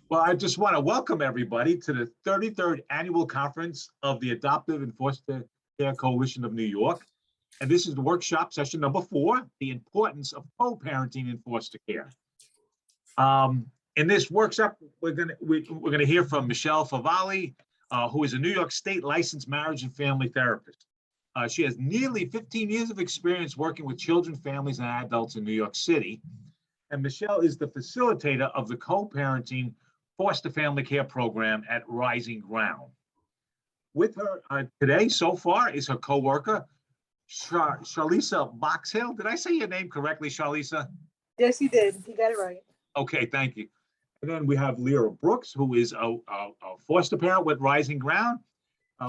Well, I just want to welcome everybody to the 33rd Annual Conference of the Adoptive and Foster Care Coalition of New York. And this is the workshop session number 4, the importance of co-parenting in foster care. In this workshop, we're gonna hear from Michele Favale, who is a New York State licensed marriage and family therapist. She has nearly 15 years of experience working with children, families, and adults in New York City. And Michele is the facilitator of the co-parenting foster family care program at Rising Ground. With her today so far is her co-worker, Charlisa Boxhill. Did I say your name correctly, Charlisa? Yes, you did. You got it right. Okay, thank you. And then we have Lyra Brooks, who is a foster parent with Rising Ground.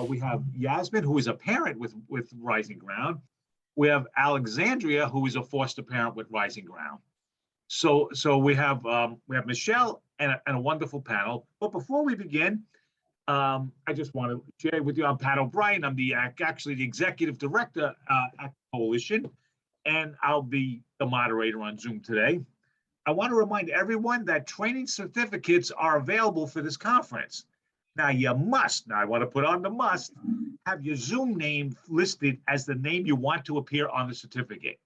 We have Yasmin, who is a parent with Rising Ground. We have Alexandria, who is a foster parent with Rising Ground. So we have Michele and a wonderful panel. But before we begin, I just want to share with you, I'm Pat O'Brien. I'm actually the executive director at the Coalition, and I'll be the moderator on Zoom today. I want to remind everyone that training certificates are available for this conference. Now you must, now I want to put on the must, have your Zoom name listed as the name you want to appear on the certificate.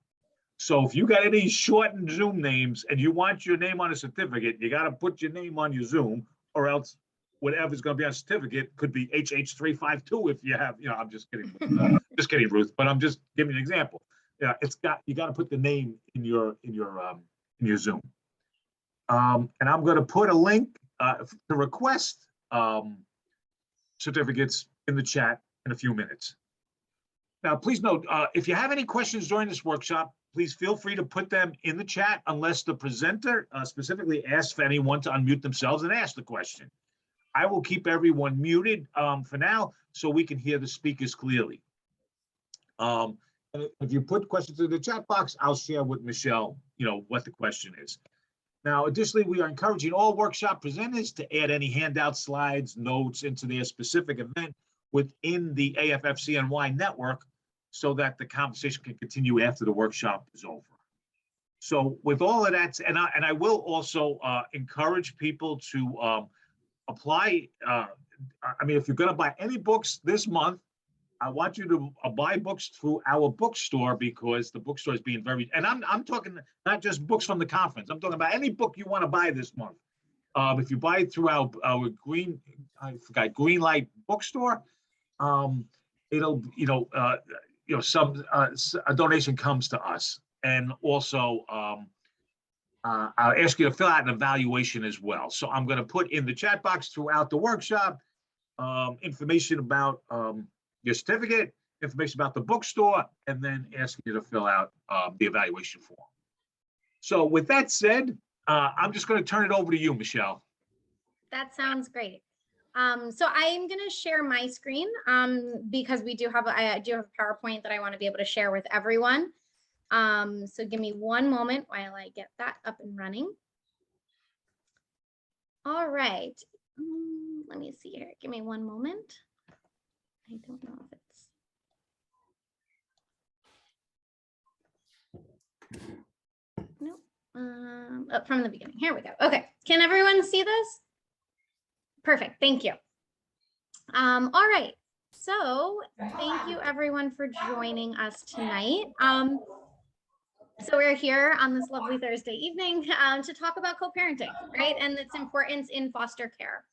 So if you got any shortened Zoom names and you want your name on a certificate, you got to put your name on your Zoom, or else whatever's going to be on a certificate could be HH352 if you have, I'm just kidding. Just kidding, Ruth, but I'm just giving you an example. Yeah, you got to put the name in your Zoom. And I'm going to put a link to request certificates in the chat in a few minutes. Now, please note, if you have any questions during this workshop, please feel free to put them in the chat unless the presenter specifically asks for anyone to unmute themselves and ask the question. I will keep everyone muted for now so we can hear the speakers clearly. And if you put questions in the chat box, I'll share with Michele, what the question is. Now, additionally, we are encouraging all workshop presenters to add any handout slides, notes into their specific event within the AFFCNY.Network so that the conversation can continue after the workshop is over. So with all of that, and I will also encourage people to apply. If you're going to buy any books this month, I want you to buy books through our bookstore, because the bookstore is being very, and I'm talking not just books from the conference. I'm talking about any book you want to buy this month. If you buy it through our Greenlight bookstore, it'll, a donation comes to us. And also, I'll ask you to fill out an evaluation as well. So I'm going to put in the chat box throughout the workshop information about your certificate, information about the bookstore, and then ask you to fill out the evaluation form. So with that said, I'm just going to turn it over to you, Michele. That sounds great. So I'm going to share my screen because I do have a PowerPoint that I want to be able to share with everyone. So give me one moment while I get that up and running. All right. Let me see here. Give me one moment. I don't know if it's no. Oh, from the beginning. Here we go. Okay. Can everyone see this? Perfect. Thank you. All right. So thank you everyone for joining us tonight. So we're here on this lovely Thursday evening to talk about co-parenting, right? And its importance in foster care.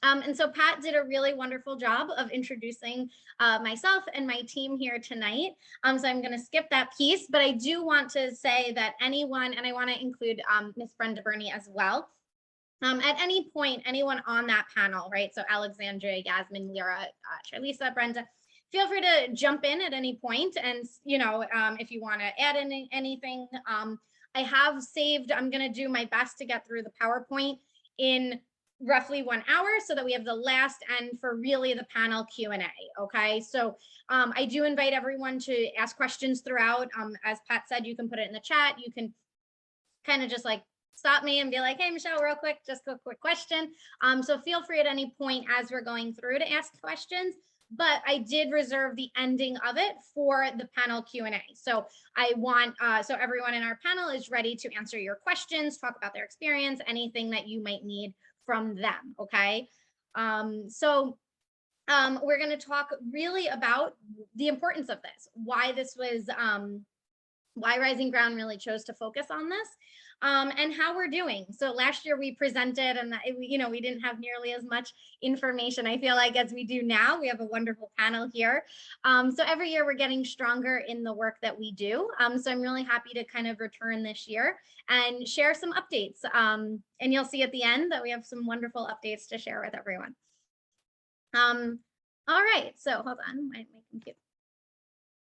And so Pat did a really wonderful job of introducing myself and my team here tonight. So I'm going to skip that piece, but I do want to say that anyone, and I want to include Miss Brenda Burney as well. At any point, anyone on that panel, right? So Alexandria, Yasmin, Lyra, Charlisa, Brenda, feel free to jump in at any point. And, if you want to add anything, I have saved, I'm going to do my best to get through the PowerPoint in roughly 1 hour so that we have the last end for really the panel Q&A. Okay, so I do invite everyone to ask questions throughout. As Pat said, you can put it in the chat. You can kind of just like stop me and be like, hey, Michele, real quick, just a quick question. So feel free at any point as we're going through to ask questions. But I did reserve the ending of it for the panel Q&A. So I want, so everyone in our panel is ready to answer your questions, talk about their experience, anything that you might need from them. Okay. We're going to talk really about the importance of this, why this was, why Rising Ground really chose to focus on this, and how we're doing. So last year we presented, and we didn't have nearly as much information, I feel like, as we do now. We have a wonderful panel here. So every year we're getting stronger in the work that we do. So I'm really happy to kind of return this year and share some updates. And you'll see at the end that we have some wonderful updates to share with everyone. All right, so hold on, my computer.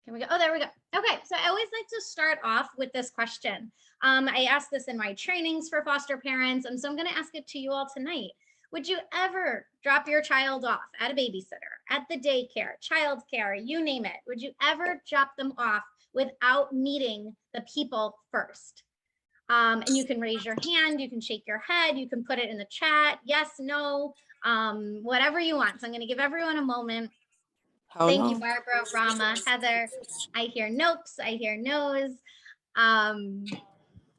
Can we go? Oh, there we go. Okay, so I always like to start off with this question. I asked this in my trainings for foster parents, and so I'm going to ask it to you all tonight. Would you ever drop your child off at a babysitter, at the daycare, childcare, you name it? Would you ever drop them off without meeting the people first? And you can raise your hand, you can shake your head, you can put it in the chat, yes, no, whatever you want. So I'm going to give everyone a moment. Thank you, Barbara, Rama, Heather. I hear nopes, I hear no's.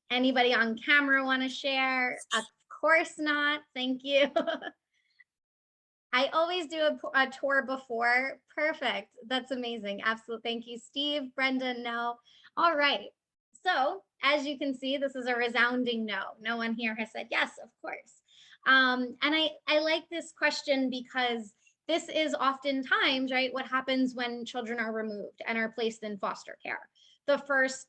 Anybody on camera want to share? Of course not. Thank you. I always do a tour before. Perfect. That's amazing. Absolutely. Thank you, Steve, Brenda, no. All right. So as you can see, this is a resounding no. No one here has said yes, of course. And I like this question because this is oftentimes, right, what happens when children are removed and are placed in foster care.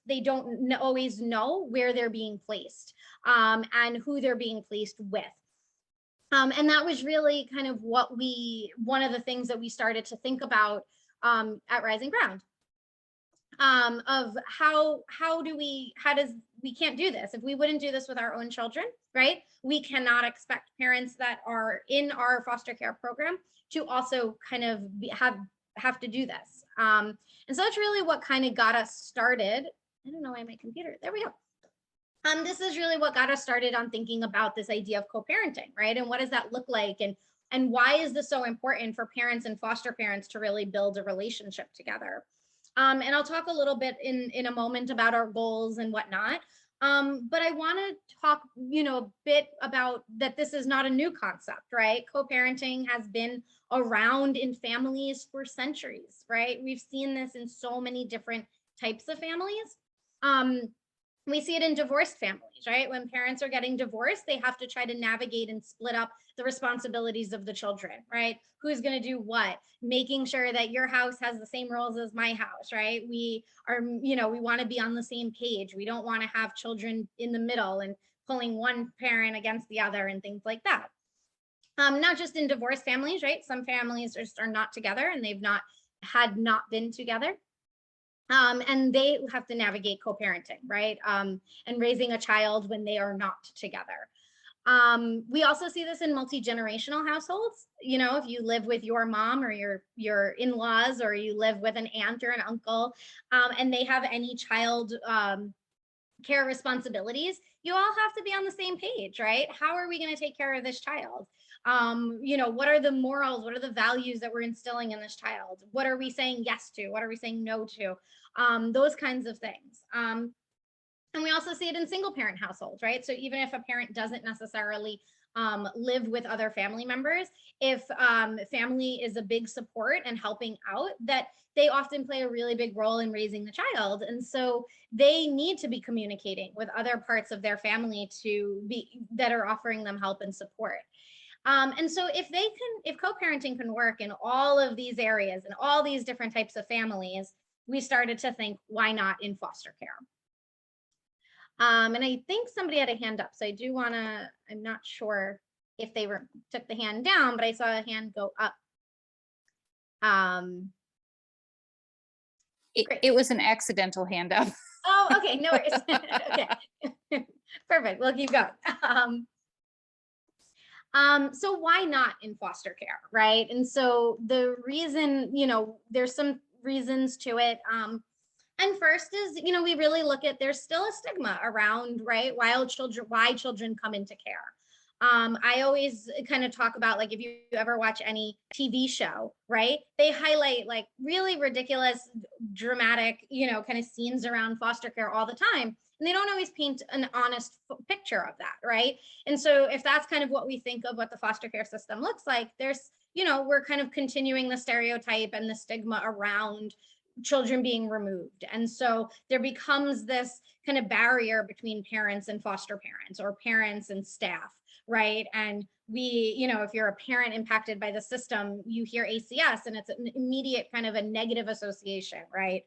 They don't always know where they're being placed and who they're being placed with. And that was really kind of one of the things that we started to think about at Rising Ground. Of we can't do this if we wouldn't do this with our own children, right? We cannot expect parents that are in our foster care program to also kind of have to do this. And so that's really what kind of got us started. I don't know why my computer, there we go. This is really what got us started on thinking about this idea of co-parenting, right? And what does that look like? And why is this so important for parents and foster parents to really build a relationship together? And I'll talk a little bit in a moment about our goals and whatnot. But I want to talk, a bit about that this is not a new concept, right? Co-parenting has been around in families for centuries, right? We've seen this in so many different types of families. We see it in divorced families, right? When parents are getting divorced, they have to try to navigate and split up the responsibilities of the children, right? Who's going to do what? Making sure that your house has the same rules as my house, right? We are, we want to be on the same page. We don't want to have children in the middle and pulling one parent against the other and things like that. Not just in divorced families, right? Some families are not together and they've not been together. And they have to navigate co-parenting, right? And raising a child when they are not together. We also see this in multi-generational households. If you live with your mom or your in-laws, or you live with an aunt or an uncle, and they have any child care responsibilities, you all have to be on the same page, right? How are we going to take care of this child? What are the morals? What are the values that we're instilling in this child? What are we saying yes to? What are we saying no to? Those kinds of things. And we also see it in single parent households, right? So even if a parent doesn't necessarily live with other family members, if family is a big support and helping out, that they often play a really big role in raising the child. And so they need to be communicating with other parts of their family that are offering them help and support. And so if co-parenting can work in all of these areas and all these different types of families, we started to think, why not in foster care? And I think somebody had a hand up, so I do want to, I'm not sure if they took the hand down, but I saw a hand go up. It was an accidental hand up. Oh, okay, no worries. Okay, perfect, we'll keep going. So why not in foster care, right? And so the reason, there's some reasons to it. And first is, we really look at, there's still a stigma around, right? Why children come into care. I always kind of talk about, like, if you ever watch any TV show, right? They highlight like really ridiculous dramatic, kind of scenes around foster care all the time. And they don't always paint an honest picture of that, right? And so if that's kind of what we think of what the foster care system looks like, there's, we're kind of continuing the stereotype and the stigma around children being removed. And so there becomes this kind of barrier between parents and foster parents, or parents and staff, right? And we, if you're a parent impacted by the system, you hear ACS and it's an immediate kind of a negative association, right?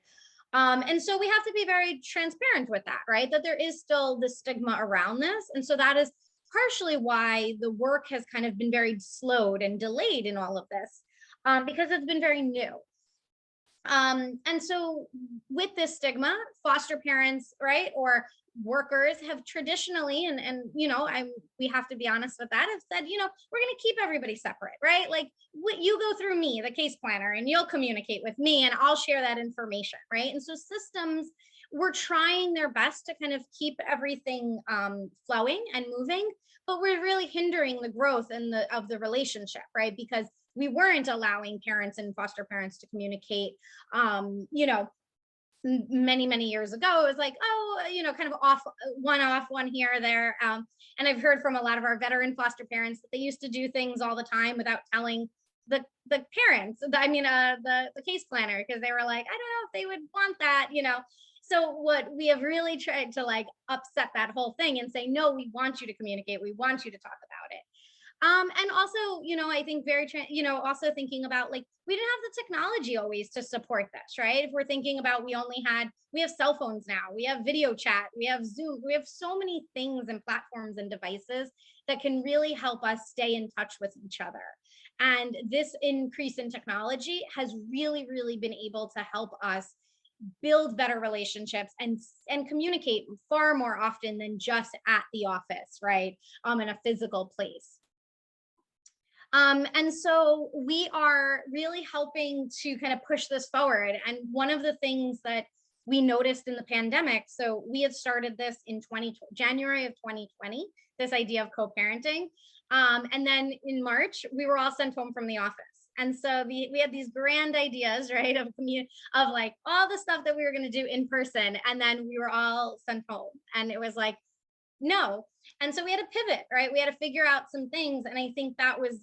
And so we have to be very transparent with that, right? That there is still the stigma around this. And so that is partially why the work has kind of been very slowed and delayed in all of this, because it's been very new. And so with this stigma, foster parents, right, or workers have traditionally, and we have to be honest with that, have said, we're going to keep everybody separate, right? Like you go through me, the case planner, and you'll communicate with me and I'll share that information, right? And so systems were trying their best to kind of keep everything flowing and moving, but we're really hindering the growth of the relationship, right? Because we weren't allowing parents and foster parents to communicate, many years ago. It was like, kind of one here or there. And I've heard from a lot of our veteran foster parents that they used to do things all the time without telling the parents, the case planner, because they were like, I don't know if they would want that, So what we have really tried to upset that whole thing and say, no, we want you to communicate. We want you to talk about it. And also, I think also thinking about we didn't have the technology always to support this, right? If we're thinking about we have cell phones now, we have video chat, we have Zoom, we have so many things and platforms and devices that can really help us stay in touch with each other. And this increase in technology has really, really been able to help us build better relationships and communicate far more often than just at the office, right? In a physical place. And so we are really helping to kind of push this forward. And one of the things that we noticed in the pandemic, so we had started this in January of 2020, this idea of co-parenting. And then in March, we were all sent home from the office. And so we had these grand ideas, right, of all the stuff that we were going to do in person. And then we were all sent home. And it was like, no. And so we had to pivot, right? We had to figure out some things. And I think that was,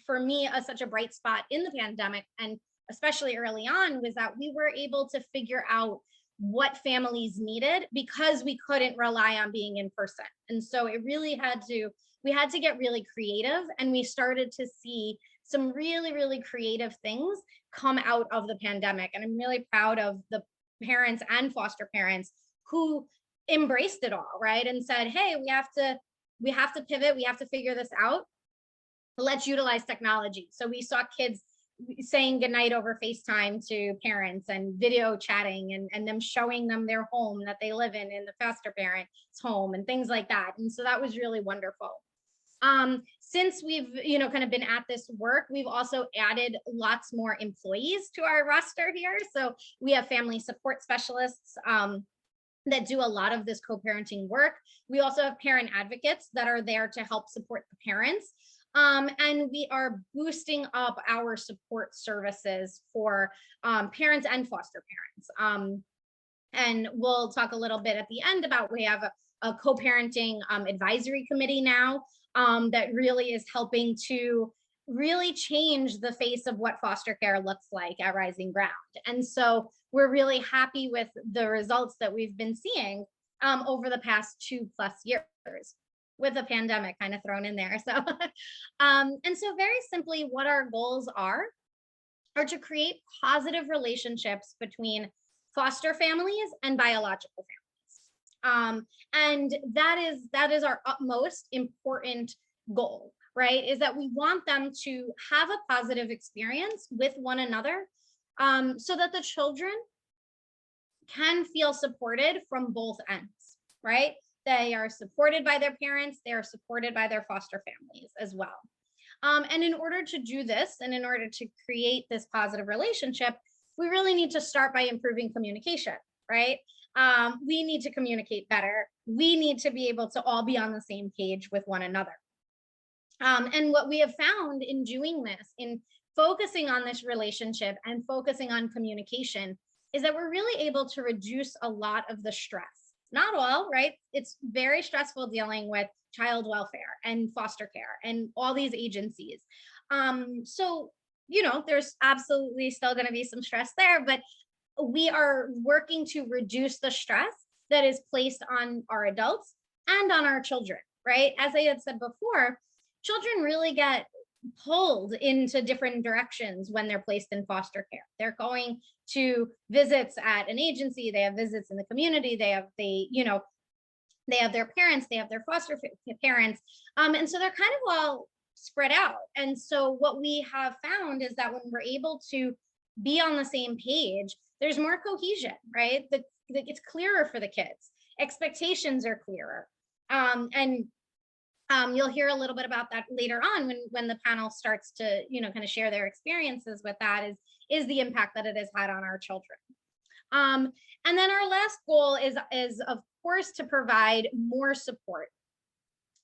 for me, such a bright spot in the pandemic, and especially early on, was that we were able to figure out what families needed because we couldn't rely on being in person. And so it really we had to get really creative, and we started to see some really, really creative things come out of the pandemic. And I'm really proud of the parents and foster parents who embraced it all, right? And said, hey, we have to pivot, we have to figure this out. Let's utilize technology. So we saw kids saying goodnight over FaceTime to parents and video chatting and them showing them their home that they live in the foster parent's home and things like that. And so that was really wonderful. Since we've, kind of been at this work, we've also added lots more employees to our roster here. So we have family support specialists, that do a lot of this co-parenting work. We also have parent advocates that are there to help support the parents. And we are boosting up our support services for parents and foster parents. And we'll talk a little bit at the end about, we have a co-parenting advisory committee now that really is helping to really change the face of what foster care looks like at Rising Ground. And so we're really happy with the results that we've been seeing over the past 2+ years, with the pandemic kind of thrown in there. So, and so very simply, what our goals are to create positive relationships between foster families and biological families. And that is our utmost important goal, right? Is that we want them to have a positive experience with one another, so that the children can feel supported from both ends, right? They are supported by their parents, they are supported by their foster families as well. And in order to do this, and in order to create this positive relationship, we really need to start by improving communication, right? We need to communicate better. We need to be able to all be on the same page with one another. And what we have found in doing this, in focusing on this relationship and focusing on communication, is that we're really able to reduce a lot of the stress. Not all, right? It's very stressful dealing with child welfare and foster care and all these agencies. So, you know, there's absolutely still going to be some stress there, but we are working to reduce the stress that is placed on our adults and on our children, right? As I had said before, children really get pulled into different directions when they're placed in foster care. They're going to visits at an agency, they have visits in the community, they have their parents, they have their foster parents. And so they're kind of all spread out. And so what we have found is that when we're able to be on the same page, there's more cohesion, right? It's clearer for the kids. Expectations are clearer. You'll hear a little bit about that later on when the panel starts to, kind of share their experiences with that is the impact that it has had on our children. And then our last goal is of course to provide more support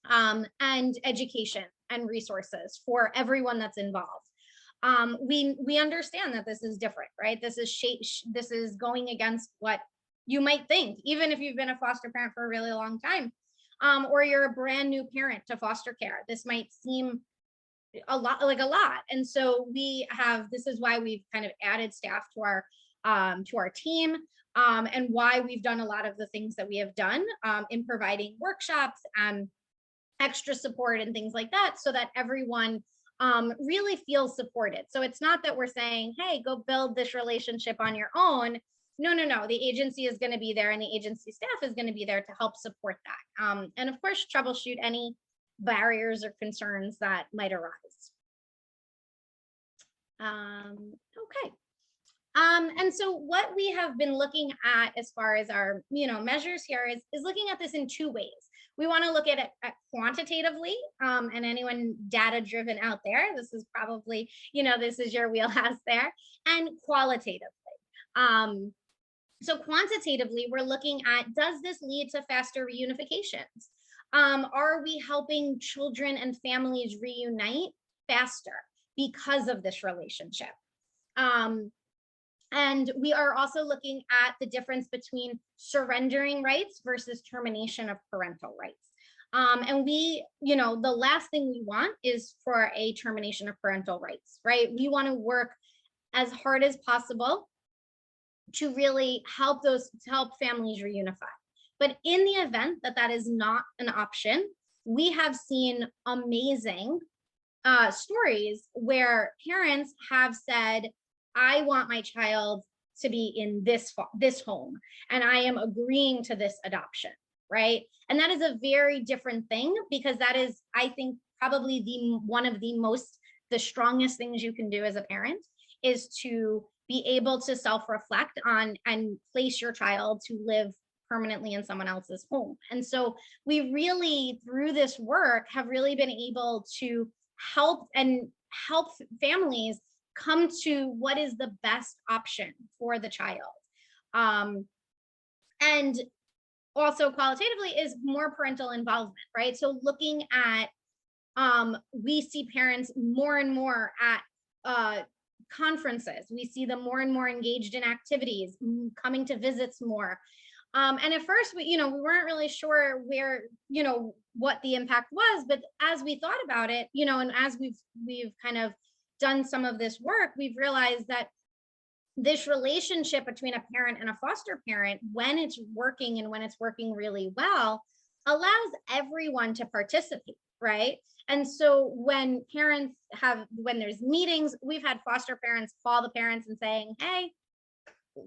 and education and resources for everyone that's involved. We understand that this is different, right? This is going against what you might think, even if you've been a foster parent for a really long time, or you're a brand new parent to foster care. This might seem a lot. And so this is why we've kind of added staff to our team, and why we've done a lot of the things that we have done in providing workshops and extra support and things like that, so that everyone really feels supported. So it's not that we're saying, hey, go build this relationship on your own. No. The agency is going to be there, and the agency staff is going to be there to help support that. And of course, troubleshoot any barriers or concerns that might arise. Okay. And so what we have been looking at as far as our measures here is looking at this in two ways. We want to look at it quantitatively, and anyone data driven out there, this is probably, this is your wheelhouse there, and qualitatively. So quantitatively, we're looking at, does this lead to faster reunifications? Are we helping children and families reunite faster because of this relationship? And we are also looking at the difference between surrendering rights versus termination of parental rights. And the last thing we want is for a termination of parental rights, right? We want to work as hard as possible to really help families reunify. But in the event that that is not an option, we have seen amazing stories where parents have said, I want my child to be in this home, and I am agreeing to this adoption, right? And that is a very different thing, because that is, I think, probably one of the strongest things you can do as a parent, is to be able to self-reflect on and place your child to live permanently in someone else's home. And so we really, through this work, have really been able to help families come to what is the best option for the child. And also qualitatively is more parental involvement, right? So looking at, we see parents more and more at conferences. We see them more and more engaged in activities, coming to visits more. And at first, we weren't really sure where, what the impact was, but as we thought about it, and as we've kind of done some of this work, we've realized that this relationship between a parent and a foster parent, when it's working and when it's working really well, allows everyone to participate, right? And so when there's meetings, we've had foster parents call the parents and saying, hey,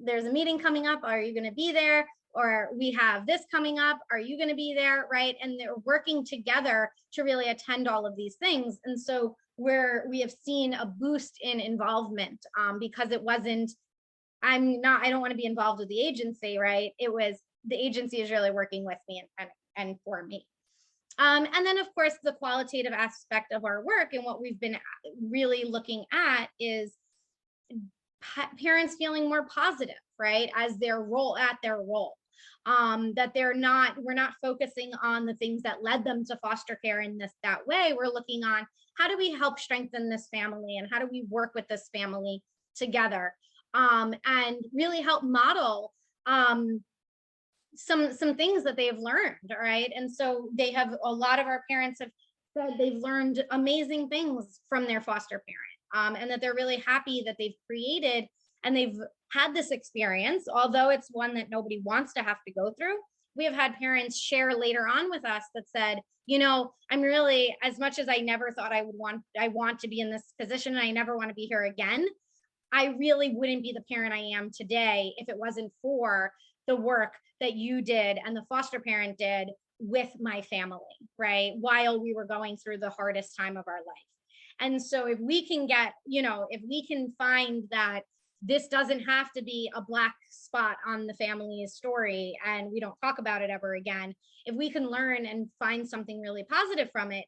there's a meeting coming up, are you going to be there? Or we have this coming up, are you going to be there, right? And they're working together to really attend all of these things. And so we have seen a boost in involvement, because it wasn't, I don't want to be involved with the agency, right? It was, the agency is really working with me and for me. And then of course, the qualitative aspect of our work and what we've been really looking at is parents feeling more positive, right? As their role. That we're not focusing on the things that led them to foster care in that way. We're looking on, how do we help strengthen this family, and how do we work with this family together? and really help model some things that they've learned, right? And so they have, a lot of our parents have said they've learned amazing things from their foster parent, and that they're really happy that they've created and they've had this experience, although it's one that nobody wants to have to go through. We have had parents share later on with us that said, you know, I'm really, as much as I never thought I want to be in this position and I never want to be here again, I really wouldn't be the parent I am today if it wasn't for the work that you did and the foster parent did with my family, right? While we were going through the hardest time of our life. And so if we can get, you know, if we can find that this doesn't have to be a black spot on the family's story and we don't talk about it ever again, if we can learn and find something really positive from it,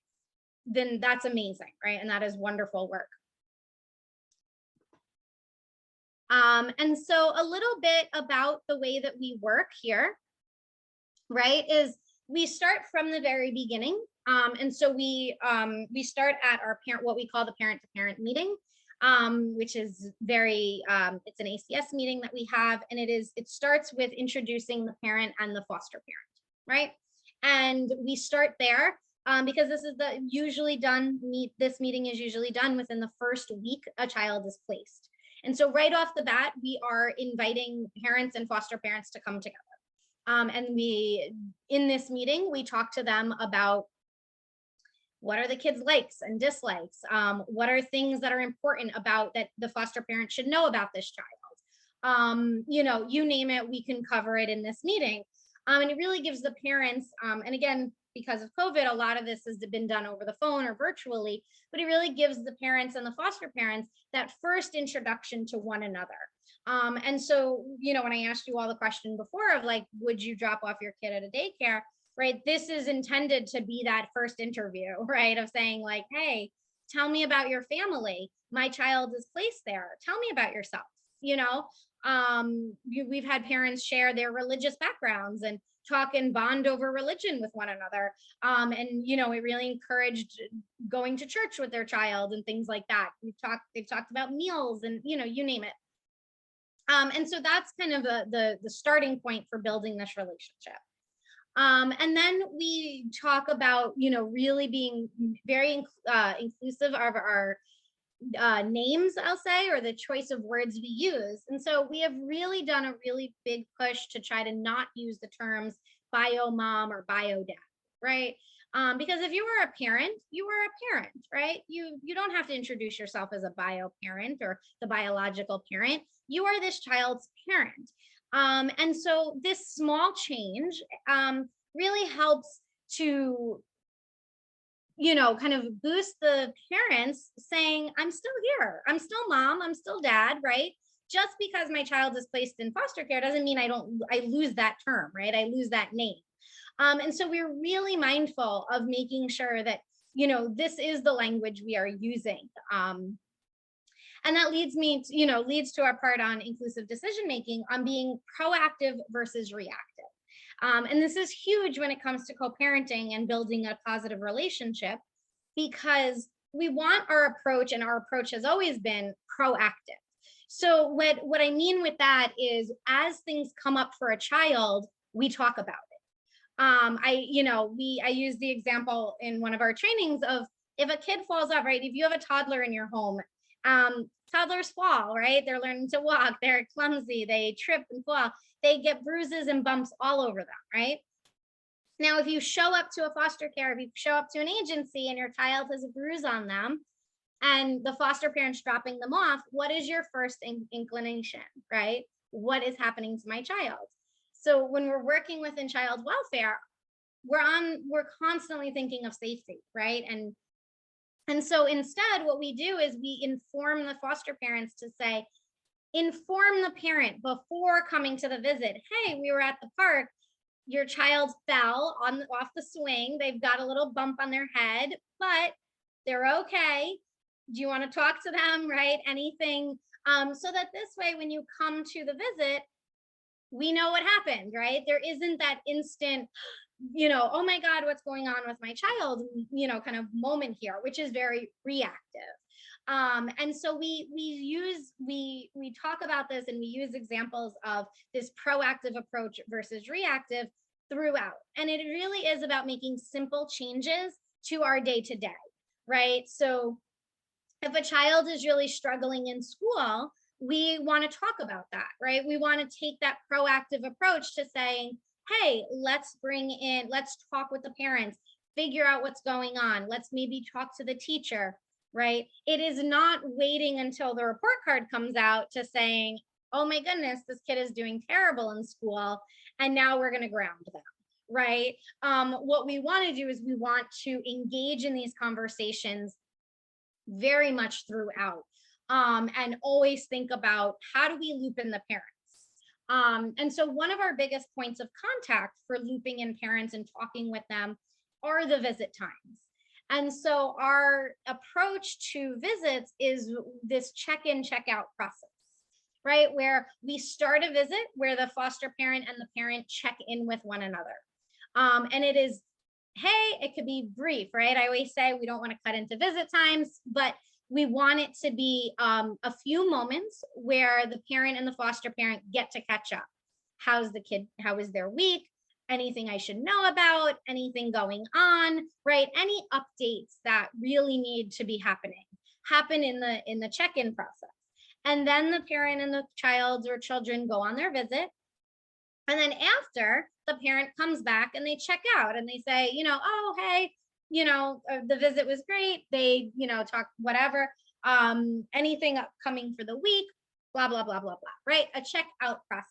then that's amazing, right? And that is wonderful work. And so a little bit about the way that we work here, right, is we start from the very beginning. And so we start at our parent, what we call the parent-to-parent meeting, which is very, it's an ACS meeting that we have, and it starts with introducing the parent and the foster parent, right? And we start there because this is this meeting is usually done within the first week a child is placed. And so right off the bat, we are inviting parents and foster parents to come together. And in this meeting, we talk to them about what are the kids' likes and dislikes? What are things that are important about that the foster parent should know about this child? You know, you name it, we can cover it in this meeting. And it really gives the parents, and again, because of COVID, a lot of this has been done over the phone or virtually, but it really gives the parents and the foster parents that first introduction to one another. And so, you know, when I asked you all the question before of like, would you drop off your kid at a daycare, right? This is intended to be that first interview, right? Of saying like, hey, tell me about your family. My child is placed there. Tell me about yourself, you know? We've had parents share their religious backgrounds and talk and bond over religion with one another. And, you know, it really encouraged going to church with their child and things like that. They've talked about meals and, you know, you name it. And so that's kind of the starting point for building this relationship. And then we talk about, you know, really being very inclusive of our names, I'll say, or the choice of words we use. And so we have really done a really big push to try to not use the terms bio mom or bio dad, right? Because if you were a parent, you were a parent, right? You don't have to introduce yourself as a bio parent or the biological parent. You are this child's parent. And so this small change really helps to, you know, kind of boost the parents saying, I'm still here. I'm still mom. I'm still dad, right? Just because my child is placed in foster care doesn't mean I lose that term, right? I lose that name. And so we're really mindful of making sure that, you know, this is the language we are using. And that leads to our part on inclusive decision-making, on being proactive versus reactive. And this is huge when it comes to co-parenting and building a positive relationship, because we want our approach, and our approach has always been proactive. So what I mean with that is, as things come up for a child, we talk about it. I use the example in one of our trainings of, if a kid falls off, right? If you have a toddler in your home, toddlers fall, right? They're learning to walk, they're clumsy, they trip and fall, they get bruises and bumps all over them, right? Now, if you show up to a foster care, if you show up to an agency and your child has a bruise on them and the foster parent's dropping them off, what is your first inclination, right? What is happening to my child? So when we're working within child welfare, we're constantly thinking of safety, right? And so instead, what we do is we inform the foster parents to say, inform the parent before coming to the visit. Hey, we were at the park. Your child fell off the swing. They've got a little bump on their head, but they're okay. Do you want to talk to them, right? Anything, so that this way, when you come to the visit, we know what happened, right? There isn't that instant, you know, oh my God, what's going on with my child, you know, kind of moment here, which is very reactive. And so we talk about this, and we use examples of this proactive approach versus reactive throughout. And it really is about making simple changes to our day-to-day, right? So if a child is really struggling in school, we want to talk about that, right? We want to take that proactive approach to saying, hey, let's talk with the parents, figure out what's going on. Let's maybe talk to the teacher, right? It is not waiting until the report card comes out to saying, oh my goodness, this kid is doing terrible in school, and now we're going to ground them, right? What we want to do is we want to engage in these conversations very much throughout, and always think about how do we loop in the parents. And so one of our biggest points of contact for looping in parents and talking with them are the visit times. And so our approach to visits is this check-in, check-out process, right? Where we start a visit where the foster parent and the parent check in with one another. And it is, hey, it could be brief, right? I always say we don't want to cut into visit times, but we want it to be a few moments where the parent and the foster parent get to catch up. How's the kid? How is their week? Anything I should know about? Anything going on, right? Any updates that really need to be happen in the check-in process. And then the parent and the child or children go on their visit. And then after, the parent comes back and they check out and they say, oh, hey, the visit was great. They, talk whatever, anything upcoming for the week, blah, blah, blah, blah, blah, right? A check out process.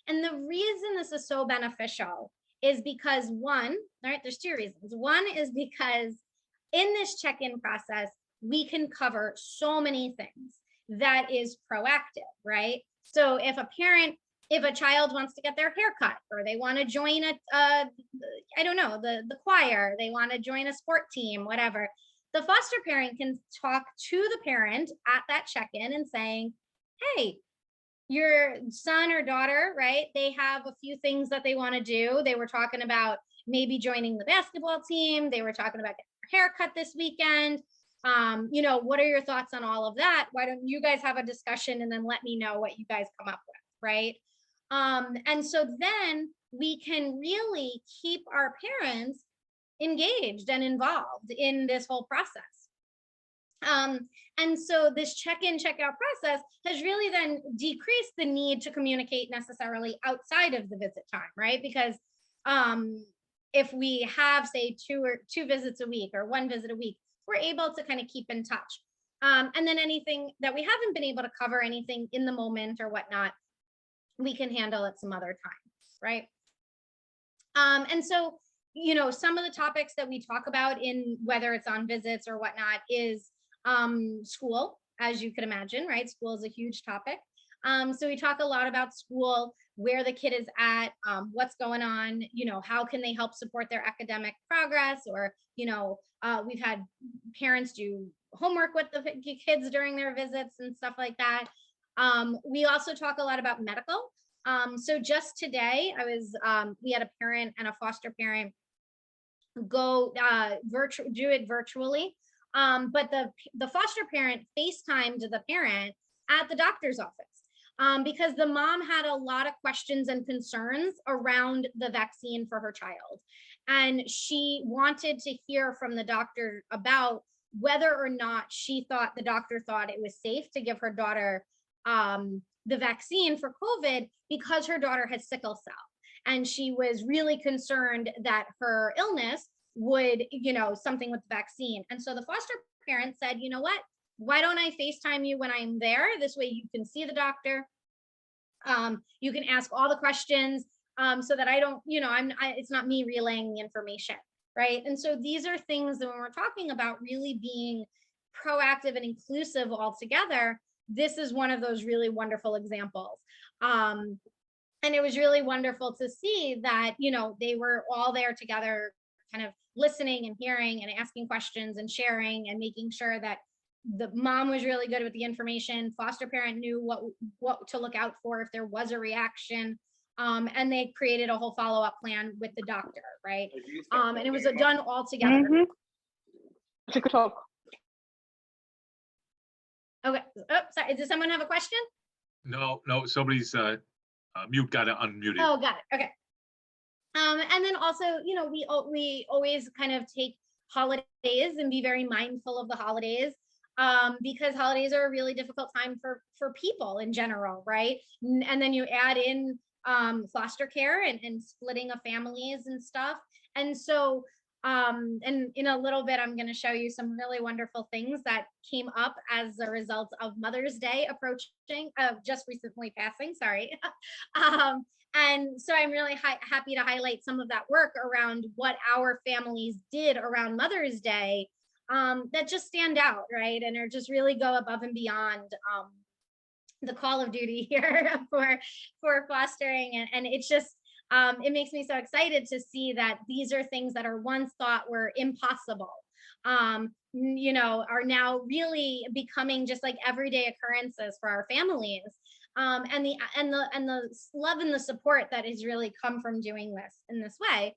And the reason this is so beneficial is because one, right, there's two reasons. One is because in this check-in process, we can cover so many things that is proactive, right? So if a child wants to get their hair cut, or they want to join the choir, they want to join a sport team, whatever, the foster parent can talk to the parent at that check-in and saying, hey, your son or daughter, right? They have a few things that they want to do. They were talking about maybe joining the basketball team. They were talking about getting their hair cut this weekend. What are your thoughts on all of that? Why don't you guys have a discussion and then let me know what you guys come up with, right? And so then we can really keep our parents engaged and involved in this whole process. And so this check-in, check-out process has really then decreased the need to communicate necessarily outside of the visit time, right? Because if we have, say, two visits a week or one visit a week, we're able to kind of keep in touch. And then anything that we haven't been able to cover, anything in the moment or whatnot, we can handle at some other time, right? And so, some of the topics that we talk about in whether it's on visits or whatnot is school, as you could imagine, right? School is a huge topic. So we talk a lot about school, where the kid is at, what's going on, how can they help support their academic progress, or, we've had parents do homework with the kids during their visits and stuff like that. We also talk a lot about medical. So just today, we had a parent and a foster parent go do it virtually. But the foster parent FaceTimed the parent at the doctor's office because the mom had a lot of questions and concerns around the vaccine for her child. And she wanted to hear from the doctor about whether or not the doctor thought it was safe to give her daughter the vaccine for COVID because her daughter has sickle cell. And she was really concerned that her illness would, something with the vaccine. And so the foster parent said, you know what, why don't I FaceTime you when I'm there? This way you can see the doctor. You can ask all the questions so that I don't, it's not me relaying the information, right? And so these are things that when we're talking about really being proactive and inclusive altogether, this is one of those really wonderful examples. And it was really wonderful to see that, they were all there together, kind of listening and hearing and asking questions and sharing and making sure that the mom was really good with the information. Foster parent knew what to look out for if there was a reaction. And they created a whole follow-up plan with the doctor, right? And it was done all together. She could talk. Okay. Oh, sorry. Does someone have a question? No, somebody's mute got unmuted. Oh, got it. Okay. And then also, we always kind of take holidays and be very mindful of the holidays, because holidays are a really difficult time for people in general, right? And then you add in foster care and splitting of families and stuff. And so, and in a little bit, I'm going to show you some really wonderful things that came up as a result of Mother's Day approaching, just recently passing, sorry. And so I'm really happy to highlight some of that work around what our families did around Mother's Day, that just stand out, right? And are just really go above and beyond the call of duty here for fostering. And it's just, it makes me so excited to see that these are things that are once thought were impossible, are now really becoming just like everyday occurrences for our families. And the love and the support that has really come from doing this in this way.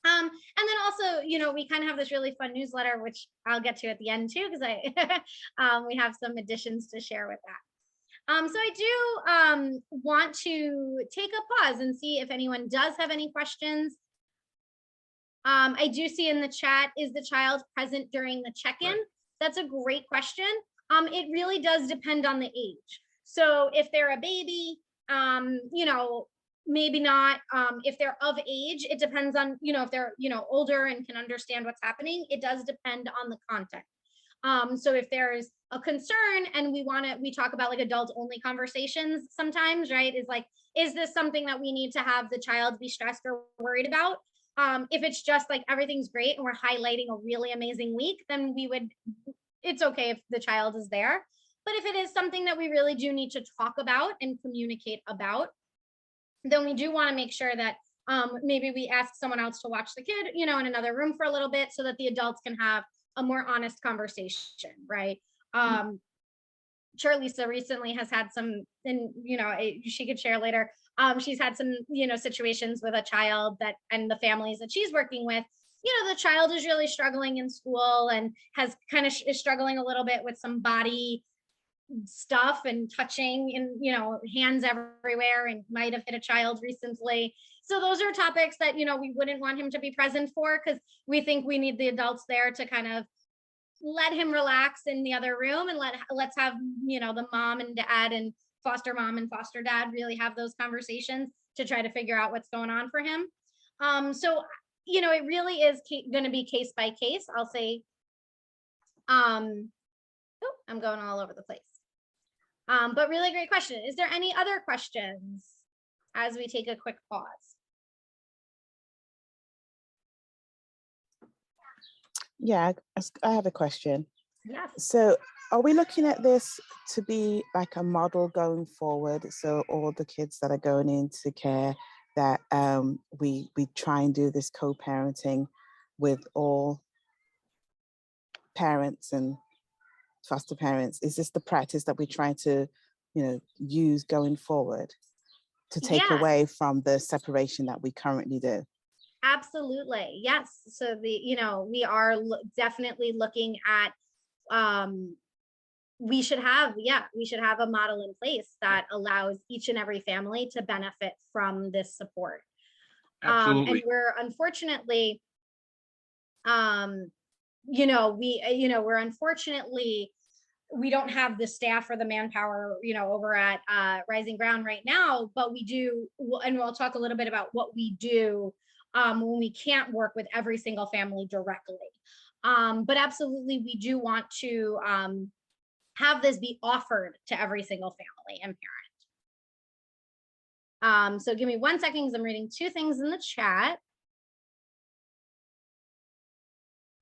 And then also, we kind of have this really fun newsletter, which I'll get to at the end too, because we have some additions to share with that. So I do want to take a pause and see if anyone does have any questions. I do see in the chat, is the child present during the check-in? Right. That's a great question. It really does depend on the age. So if they're a baby, maybe not. If they're of age, it depends on, if they're, older and can understand what's happening, it does depend on the content. So if there's a concern and we talk about like adult only conversations sometimes, right? Is like, is this something that we need to have the child be stressed or worried about? If it's just like everything's great and we're highlighting a really amazing week, then it's okay if the child is there. But if it is something that we really do need to talk about and communicate about, then we do want to make sure that maybe we ask someone else to watch the kid, in another room for a little bit so that the adults can have a more honest conversation, right? Charlisa recently has had some, and she could share later. She's had some, situations with a child and the families that she's working with. The child is really struggling in school and has kind of is struggling a little bit with some body stuff and touching and hands everywhere, and might have hit a child recently. So those are topics that we wouldn't want him to be present for, because we think we need the adults there to kind of let him relax in the other room, and let's have the mom and dad and foster mom and foster dad really have those conversations to try to figure out what's going on for him. So it really is going to be case by case, I'll say. I'm going all over the place. But really great question. Is there any other questions as we take a quick pause? Yeah, I have a question. Yes. So are we looking at this to be like a model going forward? So all the kids that are going into care, that we try and do this co-parenting with all parents and foster parents? Is this the practice that we're trying to, use going forward to take away from the separation that we currently do? Absolutely. Yes. So we are definitely looking at, we should have a model in place that allows each and every family to benefit from this support. Absolutely. And we're unfortunately, we don't have the staff or the manpower, over at Rising Ground right now, but we do, and we'll talk a little bit about what we do when we can't work with every single family directly. But absolutely, we do want to have this be offered to every single family and parent. So give me 1 second, because I'm reading 2 things in the chat.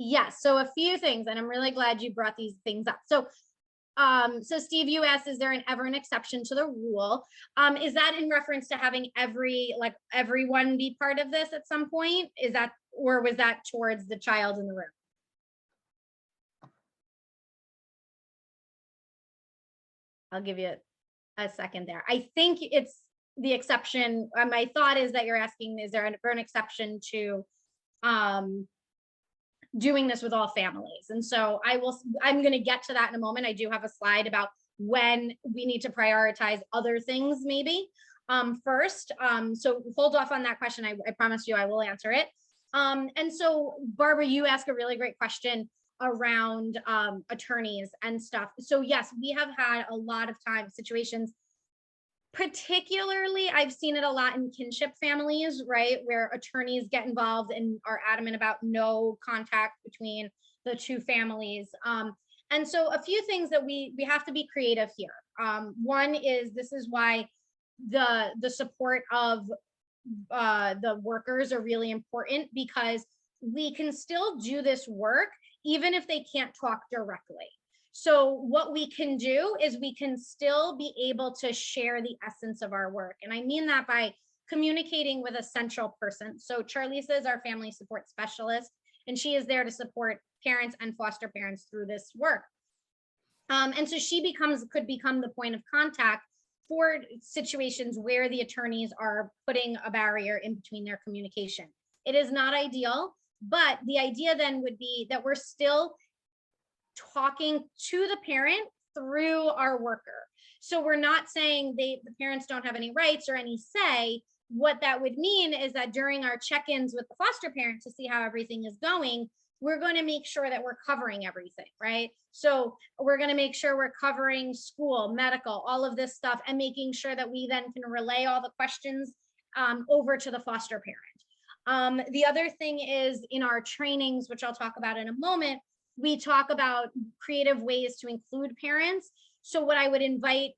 Yes, so a few things, and I'm really glad you brought these things up. So Steve, you asked, is there ever an exception to the rule? Is that in reference to having everyone be part of this at some point? Is that, or was that towards the child in the room? I'll give you a second there. I think it's the exception. My thought is that you're asking, is there an exception to doing this with all families. And so I'm going to get to that in a moment. I do have a slide about when we need to prioritize other things maybe first. So hold off on that question. I promise you I will answer it. And so Barbara, you asked a really great question around attorneys and stuff. So yes, we have had a lot of situations. Particularly, I've seen it a lot in kinship families, right, where attorneys get involved and are adamant about no contact between the two families. And so a few things that we have to be creative here. One is, this is why the support of the workers are really important, because we can still do this work even if they can't talk directly. So what we can do is we can still be able to share the essence of our work. And I mean that by communicating with a central person. So Charlisa is our family support specialist, and she is there to support parents and foster parents through this work. And so she could become the point of contact for situations where the attorneys are putting a barrier in between their communication. It is not ideal, but the idea then would be that we're still talking to the parent through our worker. So we're not saying the parents don't have any rights or any say. What that would mean is that during our check-ins with the foster parent to see how everything is going, we're going to make sure that we're covering everything, right? So we're going to make sure we're covering school, medical, all of this stuff, and making sure that we then can relay all the questions over to the foster parent. The other thing is, in our trainings, which I'll talk about in a moment, we talk about creative ways to include parents. So what I would invite,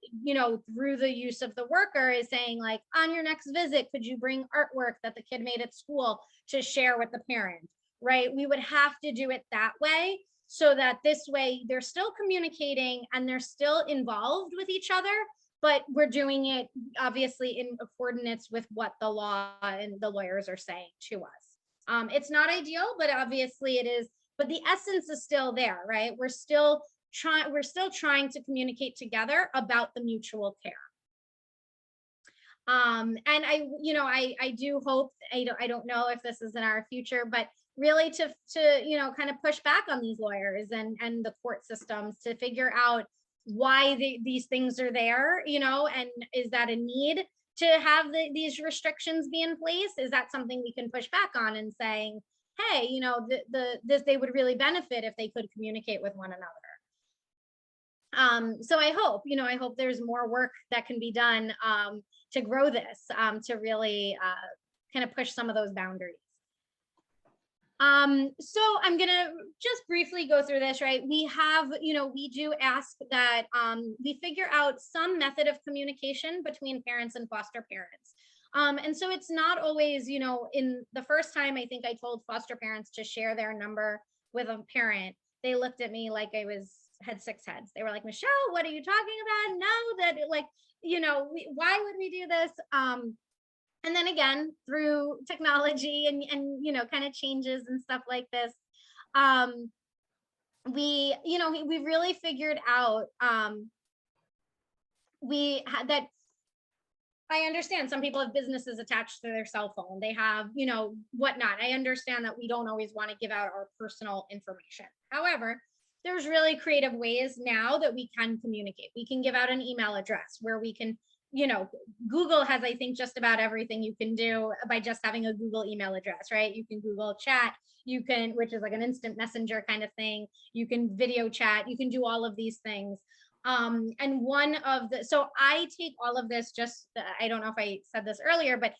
through the use of the worker is saying, like, on your next visit, could you bring artwork that the kid made at school to share with the parent, right? We would have to do it that way, so that this way they're still communicating and they're still involved with each other, but we're doing it obviously in accordance with what the law and the lawyers are saying to us. It's not ideal, but obviously it is. But the essence is still there, right? We're still trying to communicate together about the mutual care. And I do hope, I don't know if this is in our future, but really to kind of push back on these lawyers and the court systems to figure out why these things are there, and is that a need to have these restrictions be in place? Is that something we can push back on and saying, hey, they would really benefit if they could communicate with one another. So I hope there's more work that can be done to grow this, to really kind of push some of those boundaries. So I'm gonna just briefly go through this, right? We have, we do ask that we figure out some method of communication between parents and foster parents. And so it's not always, in the first time, I think I told foster parents to share their number with a parent, they looked at me like I had six heads. They were like, Michelle, what are you talking about? No, why would we do this? And then again, through technology and kind of changes and stuff like this, we really figured out that I understand some people have businesses attached to their cell phone. They have, whatnot. I understand that we don't always want to give out our personal information. However, there's really creative ways now that we can communicate. We can give out an email address where we can, Google has, I think, just about everything you can do by just having a Google email address, right? You can Google chat, which is like an instant messenger kind of thing. You can video chat, you can do all of these things. And so I take all of this, I don't know if I said this earlier, but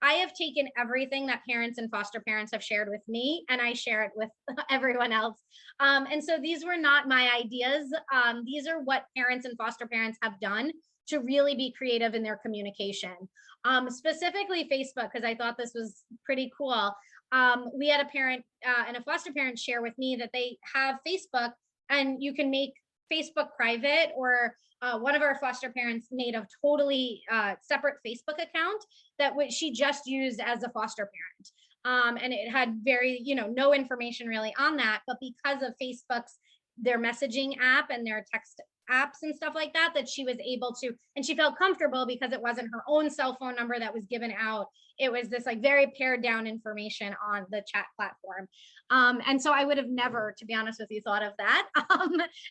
I have taken everything that parents and foster parents have shared with me, and I share it with everyone else. And so these were not my ideas. These are what parents and foster parents have done to really be creative in their communication. Specifically Facebook, because I thought this was pretty cool. We had a parent and a foster parent share with me that they have Facebook, and you can make Facebook private, or one of our foster parents made a totally separate Facebook account that she just used as a foster parent. And it had very, no information really on that, but because of their messaging app and their text apps and stuff like that, that she was able to, and she felt comfortable because it wasn't her own cell phone number that was given out. It was this like very pared down information on the chat platform. And so I would have never, to be honest with you, thought of that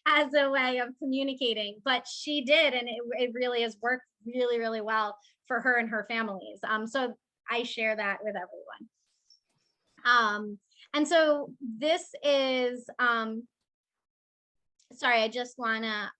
as a way of communicating, but she did. And it really has worked really, really well for her and her families. So I share that with everyone. And so this is, sorry, I just wanna,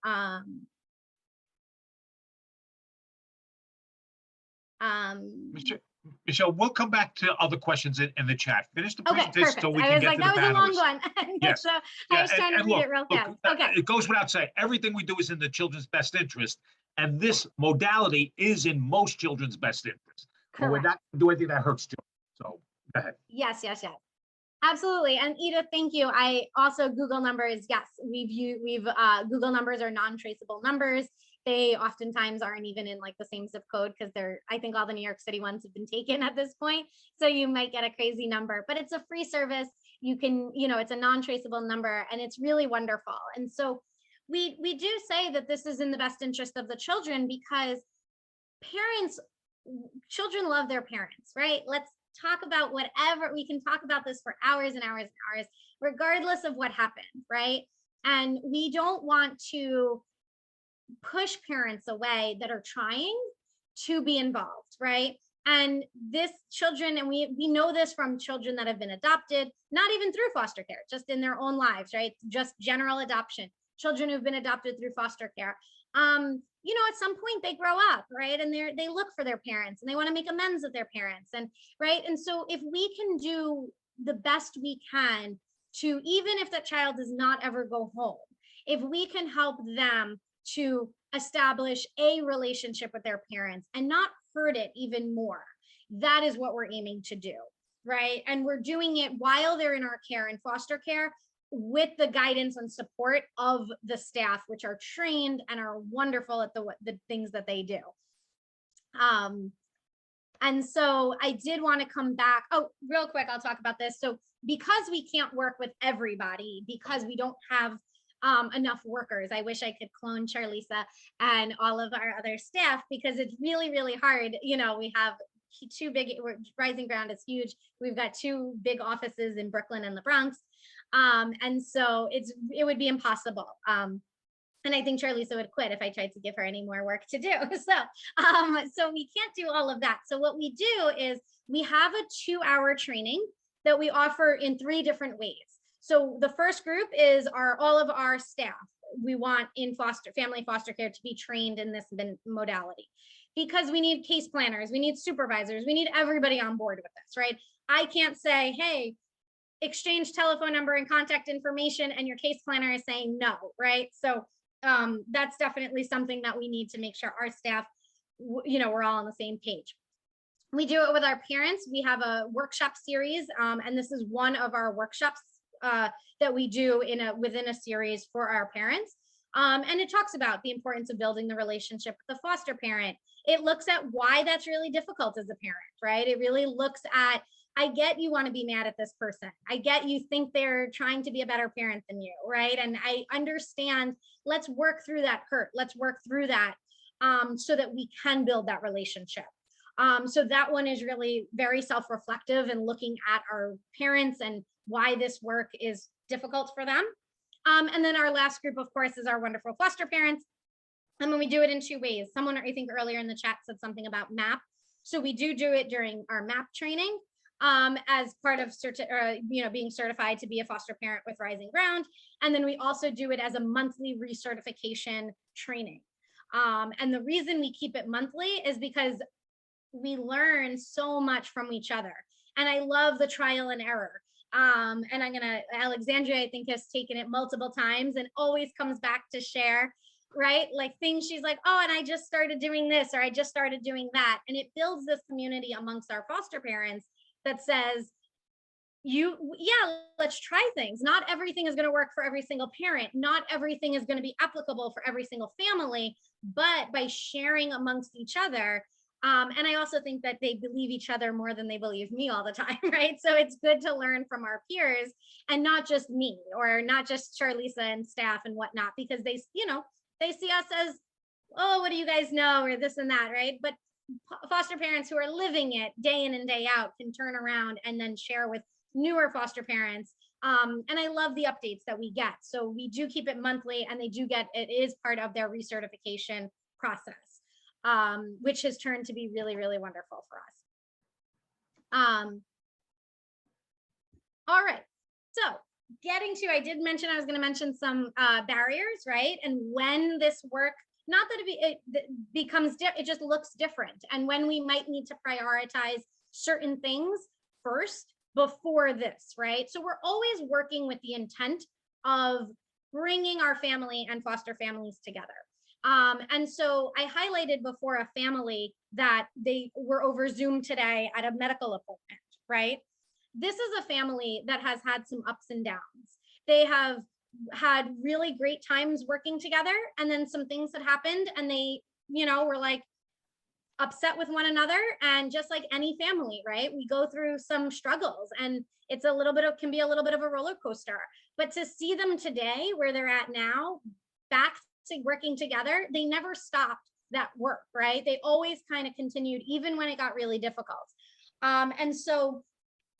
Michelle, we'll come back to other questions in the chat. Finish the okay, presentation perfect. so we I can was get like, to that the was a long panelists. one. Yes. So I was trying to read it real fast. Okay. It goes without saying, everything we do is in the children's best interest. And this modality is in most children's best interest. But we're Correct. not gonna do anything that hurts children. So go ahead. Yes, yes, yes. Absolutely. And Edith, thank you. I also Google numbers. Yes, Google numbers are non-traceable numbers. They oftentimes aren't even in like the same zip code because I think all the New York City ones have been taken at this point. So you might get a crazy number, but it's a free service. You can, it's a non-traceable number and it's really wonderful. And so we do say that this is in the best interest of the children because children love their parents, right? Let's talk about whatever, we can talk about this for hours and hours and hours, regardless of what happened, right? And we don't want to push parents away that are trying to be involved, right? And we know this from children that have been adopted, not even through foster care, just in their own lives, right? Just general adoption, children who've been adopted through foster care. At some point they grow up, right? And they look for their parents and they want to make amends with their parents, and right. And so if we can do the best we can to, even if that child does not ever go home, if we can help them to establish a relationship with their parents and not hurt it even more, that is what we're aiming to do, right? And we're doing it while they're in our care and foster care, with the guidance and support of the staff, which are trained and are wonderful at the things that they do. And so I did want to come back. Oh, real quick, I'll talk about this. So because we can't work with everybody, because we don't have enough workers, I wish I could clone Charlisa and all of our other staff, because it's really, really hard. We have Rising Ground is huge. We've got 2 big offices in Brooklyn and the Bronx. And so it would be impossible. And I think Charlisa would quit if I tried to give her any more work to do. So we can't do all of that. So what we do is we have a 2-hour training that we offer in 3 different ways. So the first group is all of our staff. We want in family foster care to be trained in this modality, because we need case planners, we need supervisors, we need everybody on board with this, right? I can't say, hey, exchange telephone number and contact information, and your case planner is saying no, right? So that's definitely something that we need to make sure our staff, we're all on the same page. We do it with our parents. We have a workshop series, and this is one of our workshops that we do within a series for our parents. And it talks about the importance of building the relationship with the foster parent. It looks at why that's really difficult as a parent, right? It really looks at, I get you want to be mad at this person. I get you think they're trying to be a better parent than you, right? And I understand, let's work through that hurt. Let's work through that so that we can build that relationship. So that one is really very self-reflective and looking at our parents and why this work is difficult for them. And then our last group, of course, is our wonderful foster parents. And when we do it in 2 ways, someone, I think earlier in the chat, said something about MAP. So we do it during our MAP training as part of being certified to be a foster parent with Rising Ground. And then we also do it as a monthly recertification training. And the reason we keep it monthly is because we learn so much from each other. And I love the trial and error. And Alexandria, I think, has taken it multiple times and always comes back to share, right? Like things she's like, oh, and I just started doing this, or I just started doing that. And it builds this community amongst our foster parents that says, let's try things. Not everything is going to work for every single parent. Not everything is going to be applicable for every single family, but by sharing amongst each other. And I also think that they believe each other more than they believe me all the time, right? So it's good to learn from our peers and not just me, or not just Charlisa and staff and whatnot, because they they see us as, oh, what do you guys know, or this and that, right? But foster parents who are living it day in and day out can turn around and then share with newer foster parents. And I love the updates that we get. So we do keep it monthly, and they do get, it is part of their recertification process, which has turned to be really, really wonderful for us. All right, so getting to, I did mention I was going to mention some barriers, right? And when this work, not that it becomes, it just looks different. And when we might need to prioritize certain things first before this, right? So we're always working with the intent of bringing our family and foster families together. And so I highlighted before a family that they were over Zoom today at a medical appointment, right? This is a family that has had some ups and downs. They have had really great times working together, and then some things had happened, and they, you know, were like upset with one another. And just like any family, right, we go through some struggles, and it's a little bit of, can be a little bit of a roller coaster. But to see them today where they're at now, back to working together, they never stopped that work, right? They always kind of continued even when it got really difficult. And so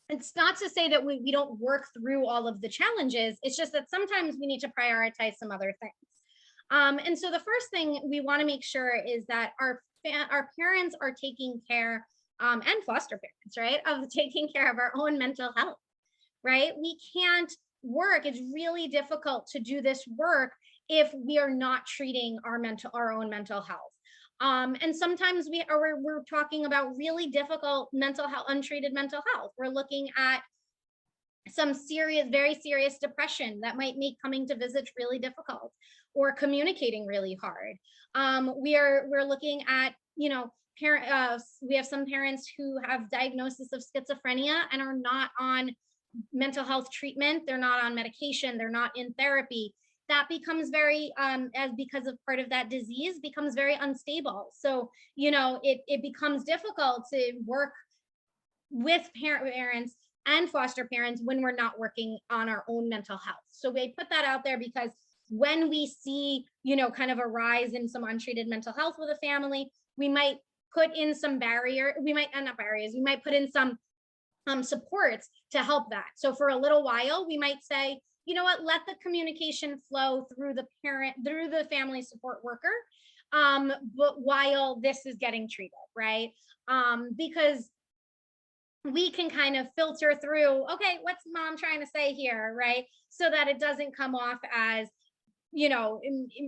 it's not to say that we don't work through all of the challenges. It's just that sometimes we need to prioritize some other things. And so the first thing we want to make sure is that our parents are taking care, and foster parents, right, of taking care of our own mental health, right? We can't work. It's really difficult to do this work if we are not treating our own mental health. And sometimes we're talking about really difficult mental health, untreated mental health. We're looking at some serious, very serious depression that might make coming to visits really difficult, or communicating really hard. We're looking at, you know, we have some parents who have diagnosis of schizophrenia and are not on mental health treatment. They're not on medication. They're not in therapy. That becomes very, because of part of that disease, becomes very unstable. So, you know, it becomes difficult to work with parents and foster parents when we're not working on our own mental health. So we put that out there because when we see, you know, kind of a rise in some untreated mental health with a family, we might put in some we might put in some supports to help that. So for a little while, we might say, you know what, let the communication flow through the family support worker, but while this is getting treated, right? Because we can kind of filter through, okay, what's mom trying to say here, right? So that it doesn't come off as, you know,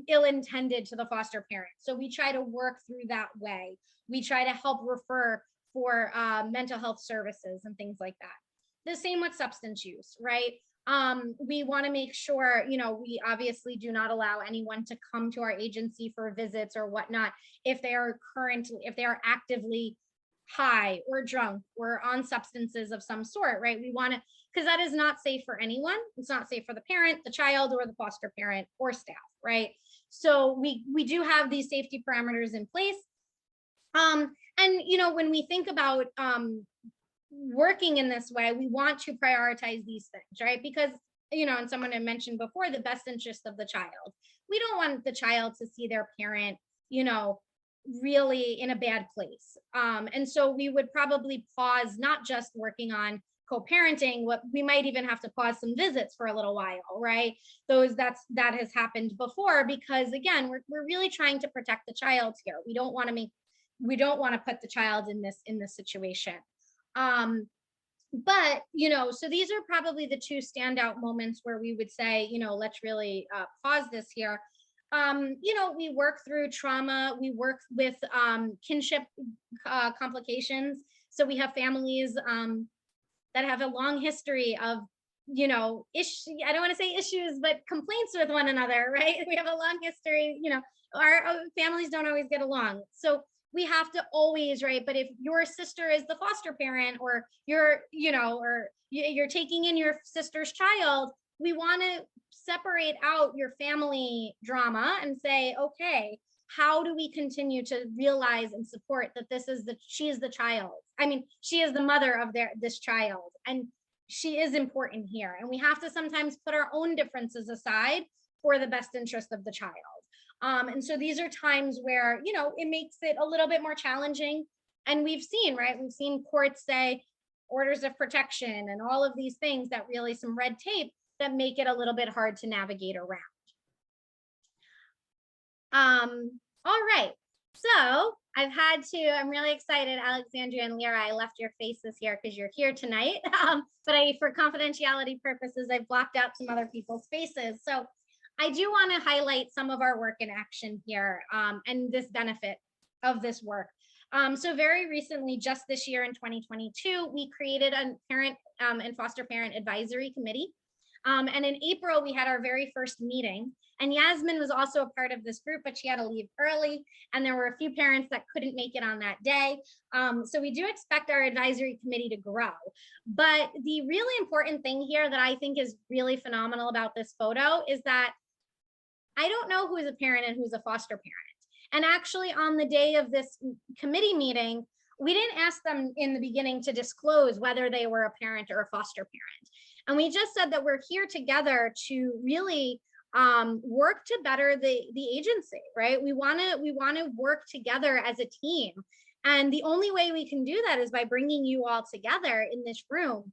ill-intended to the foster parent. So we try to work through that way. We try to help refer for mental health services and things like that. The same with substance use, right? We want to make sure, you know, we obviously do not allow anyone to come to our agency for visits or whatnot if they are actively high or drunk or on substances of some sort, right? We want to, because that is not safe for anyone. It's not safe for the parent, the child, or the foster parent or staff, right? So we do have these safety parameters in place. And, you know, when we think about working in this way, we want to prioritize these things, right? Because, you know, and someone had mentioned before, the best interest of the child. We don't want the child to see their parent, you know, really in a bad place. And so we would probably pause, not just working on co-parenting, what we might even have to pause some visits for a little while, right? That has happened before, because again, we're really trying to protect the child here. We don't want to put the child in this situation. But, you know, so these are probably the two standout moments where we would say, you know, let's really pause this here. You know, we work through trauma, we work with kinship complications. So we have families that have a long history of, you know, I don't want to say issues, but complaints with one another, right? We have a long history, you know, our families don't always get along. So we have to always, right? But if your sister is the foster parent, or you're, you know, or you're taking in your sister's child, we want to separate out your family drama and say, okay, how do we continue to realize and support that she is the child? I mean, she is the mother of this child, and she is important here. And we have to sometimes put our own differences aside for the best interest of the child. And so these are times where, you know, it makes it a little bit more challenging. And we've seen, right? We've seen courts say orders of protection and all of these things that really some red tape that make it a little bit hard to navigate around. All right. So I'm really excited, Alexandria and Lyra, I left your faces here because you're here tonight. But for confidentiality purposes, I've blocked out some other people's faces. So I do want to highlight some of our work in action here and this benefit of this work. So very recently, just this year in 2022, we created a parent and foster parent advisory committee. And in April, we had our very first meeting. And Yasmin was also a part of this group, but she had to leave early. And there were a few parents that couldn't make it on that day. So we do expect our advisory committee to grow. But the really important thing here that I think is really phenomenal about this photo is that I don't know who is a parent and who's a foster parent. And actually on the day of this committee meeting, we didn't ask them in the beginning to disclose whether they were a parent or a foster parent. And we just said that we're here together to really work to better the agency, right? We want to work together as a team. And the only way we can do that is by bringing you all together in this room.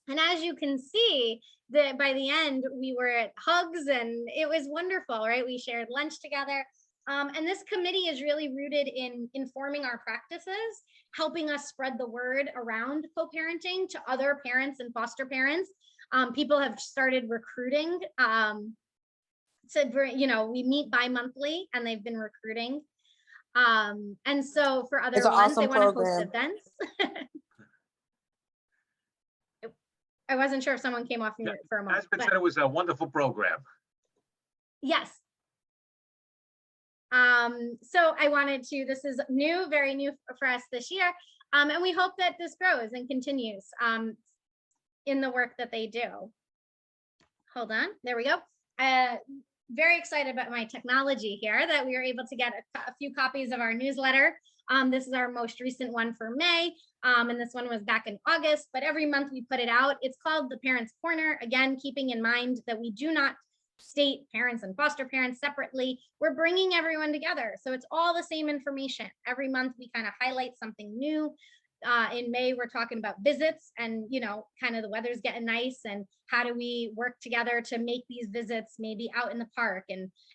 And as you can see, that by the end, we were at hugs and it was wonderful, right? We shared lunch together. And this committee is really rooted in informing our practices, helping us spread the word around co-parenting to other parents and foster parents. People have started recruiting you know, we meet bi-monthly and they've been recruiting. And so for other ones, they want to host events. I wasn't sure if someone came off mute for a moment. Yasmin said it was a wonderful program. Yes. So I wanted to, this is new, very new for us this year. And we hope that this grows and continues in the work that they do. Hold on, there we go. Very excited about my technology here that we were able to get a few copies of our newsletter. This is our most recent one for May. And this one was back in August, but every month we put it out. It's called the Parents Corner. Again, keeping in mind that we do not state parents and foster parents separately. We're bringing everyone together. So it's all the same information. Every month we kind of highlight something new. In May, we're talking about visits and, you know, kind of the weather's getting nice and how do we work together to make these visits maybe out in the park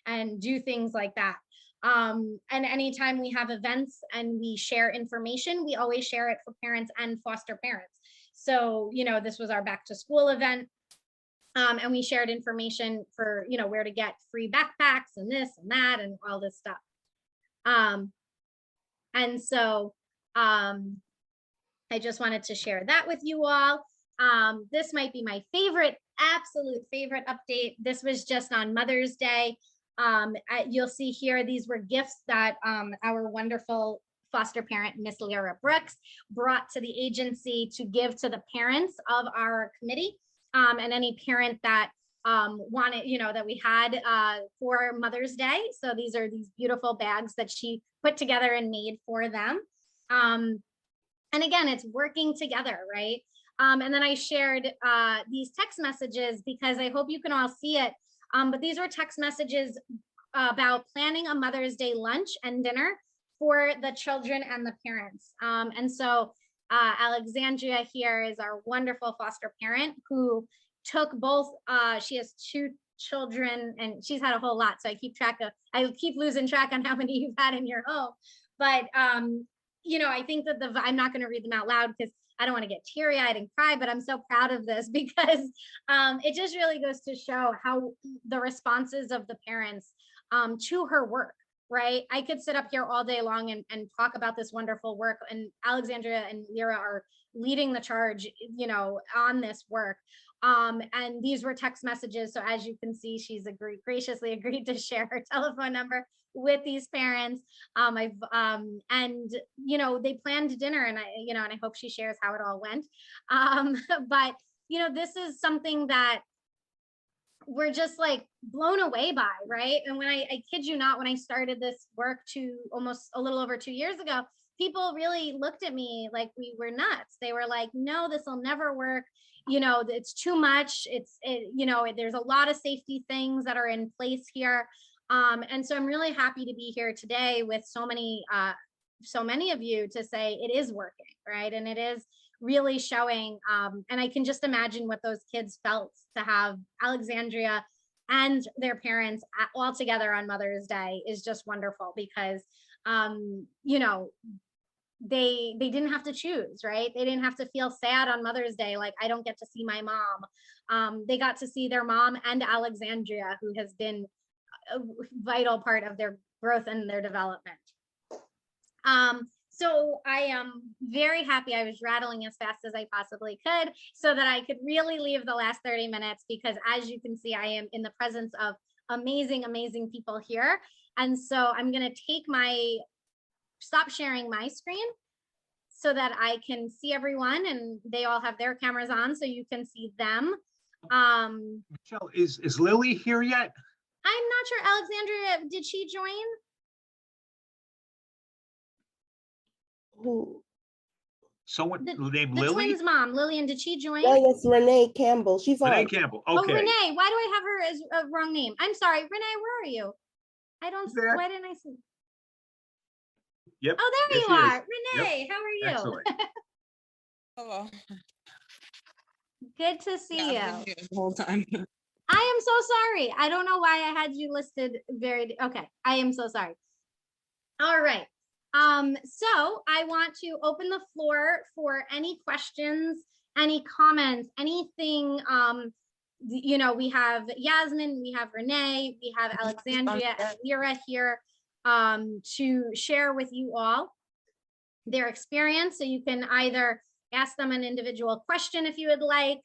and do things like that. And anytime we have events and we share information, we always share it for parents and foster parents. So, you know, this was our back to school event. And we shared information for, you know, where to get free backpacks and this and that and all this stuff. And so I just wanted to share that with you all. This might be my favorite, absolute favorite update. This was just on Mother's Day. You'll see here, these were gifts that our wonderful foster parent, Miss Lyra Brooks, brought to the agency to give to the parents of our committee. And any parent that wanted, you know, that we had for Mother's Day. So these are these beautiful bags that she put together and made for them. And again, it's working together, right? And then I shared these text messages because I hope you can all see it. But these were text messages about planning a Mother's Day lunch and dinner for the children and the parents. And so Alexandria here is our wonderful foster parent who took both, she has 2 children and she's had a whole lot. So I keep losing track on how many you've had in your home. But, you know, I think that I'm not going to read them out loud because I don't want to get teary eyed and cry, but I'm so proud of this because it just really goes to show how the responses of the parents to her work. Right. I could sit up here all day long and talk about this wonderful work, and Alexandria and Lyra are leading the charge, you know, on this work. And these were text messages. So as you can see, she's graciously agreed to share her telephone number with these parents. And, you know, they planned dinner and I hope she shares how it all went. But, you know, this is something that we're just like blown away by, right? And when I kid you not, when I started this work almost a little over 2 years ago, people really looked at me like we were nuts. They were like, no, this will never work. You know, it's too much. You know, there's a lot of safety things that are in place here. And so I'm really happy to be here today with so many of you to say it is working, right? And it is really showing. And I can just imagine what those kids felt to have Alexandria and their parents all together on Mother's Day is just wonderful because, you know, they didn't have to choose, right? They didn't have to feel sad on Mother's Day, like I don't get to see my mom. They got to see their mom and Alexandria, who has been a vital part of their growth and their development. So I am very happy. I was rattling as fast as I possibly could so that I could really leave the last 30 minutes because as you can see, I am in the presence of amazing, amazing people here. And so I'm going to stop sharing my screen so that I can see everyone and they all have their cameras on so you can see them. Michelle, is Lily here yet? I'm not sure, Alexandria, did she join? Who? Someone named The Lily? twins' mom, Lillian, did she join? Oh, yes, Renee Campbell. She's on. Renee Campbell, Oh, okay. Renee, why do I have her as a wrong name? I'm sorry, Renee, where are you? I don't, There. why didn't I see? Yep. Oh, there yes, you she is. are. Renee, how are you? Excellent. Hello. Good to see Yeah, I've you. been here the whole time. I am so sorry. I don't know why I had you listed okay. I am so sorry. All right. So I want to open the floor for any questions, any comments, anything. You know, we have Yasmin, we have Renee, we have Alexandria and Lyra here to share with you all their experience. So you can either ask them an individual question if you would like.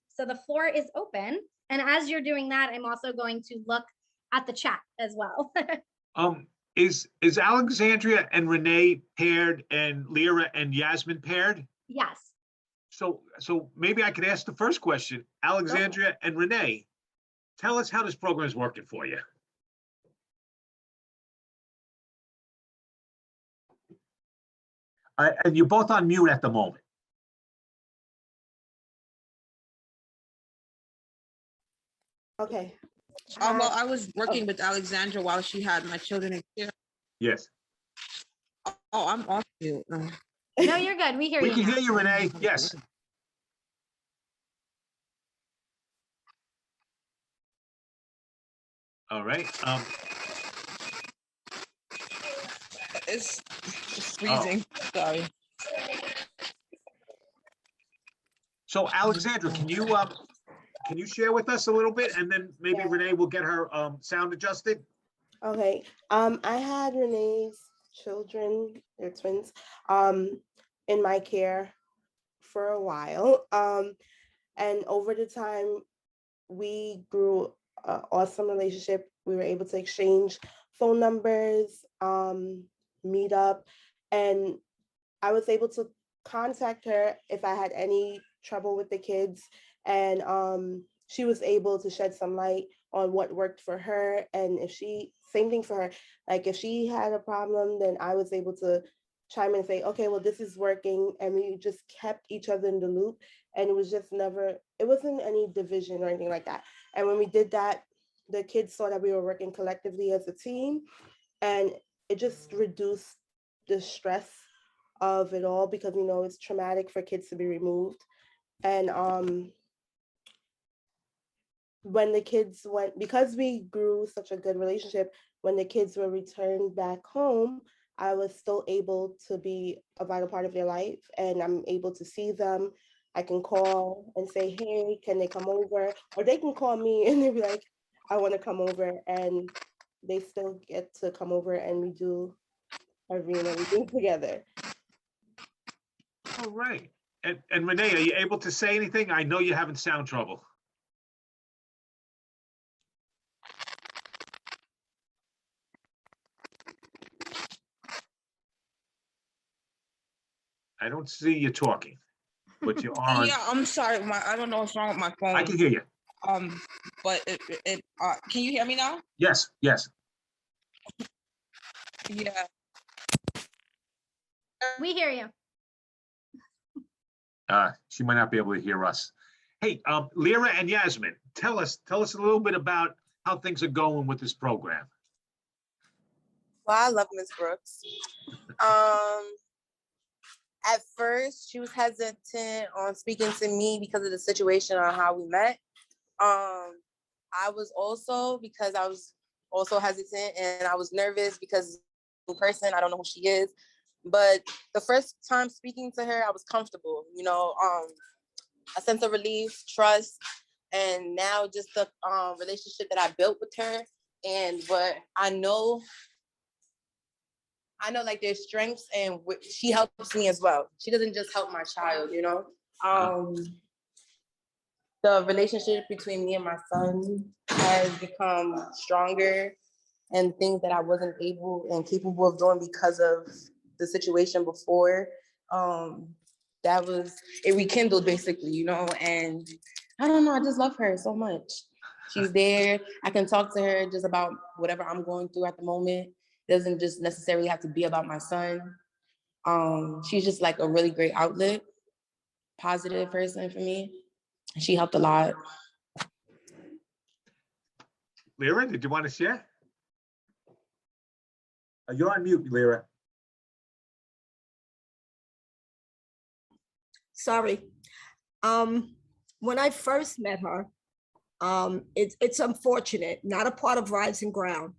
So the floor is open. And as you're doing that, I'm also going to look at the chat as well. Is Alexandria and Renee paired and Lyra and Yasmin paired? Yes. So maybe I could ask the first question. Alexandria and Renee, tell us how this program is working for you. And you're both on mute at the moment. Okay. Well, I was working with Alexandra while she had my children in care. Yes. Oh, I'm off mute. No, you're good. We hear We you can now. hear you, Renee. Yes. All right. It's freezing. Sorry. So Alexandra, can you share with us a little bit, and then maybe Yeah. Renee will get her sound adjusted? Okay. I had Renee's children, they're twins, in my care for a while. And over the time, we grew an awesome relationship. We were able to exchange phone numbers, meet up, and I was able to contact her if I had any trouble with the kids. And she was able to shed some light on what worked for her. And same thing for her, like if she had a problem, then I was able to chime in and say, okay, well, this is working. And we just kept each other in the loop. And it was just it wasn't any division or anything like that. And when we did that, the kids saw that we were working collectively as a team, and it just reduced the stress of it all, because you know it's traumatic for kids to be removed. And when the kids went, because we grew such a good relationship, when the kids were returned back home, I was still able to be a vital part of their life, and I'm able to see them. I can call and say, hey, can they come over? Or they can call me and they'll be like, I want to come over, and they still get to come over and we do everything together. All right. And Renee, are you able to say anything? I know you're having sound trouble. I don't see you talking, but you are. Yeah, I'm sorry. I don't know what's wrong with my phone. I can hear you. But can you hear me now? Yes, yes. Yeah. We hear you. She might not be able to hear us. Hey, Lyra and Yasmin, tell us a little bit about how things are going with this program. Well, I love Miss Brooks. At first, she was hesitant on speaking to me because of the situation on how we met. I was also, because I was also hesitant and I was nervous because in person, I don't know who she is. But the first time speaking to her, I was comfortable, you know, a sense of relief, trust, and now just the relationship that I built with her and what I know like there's strengths and she helps me as well. She doesn't just help my child, you know. The relationship between me and my son has become stronger, and things that I wasn't able and capable of doing because of the situation before, it rekindled basically, you know, and I don't know, I just love her so much. She's there. I can talk to her just about whatever I'm going through at the moment. It doesn't just necessarily have to be about my son. She's just like a really great outlet, positive person for me. She helped a lot. Lyra, did you want to share? You're on mute, Lyra. Sorry. When I first met her, it's unfortunate, not a part of Rising Ground,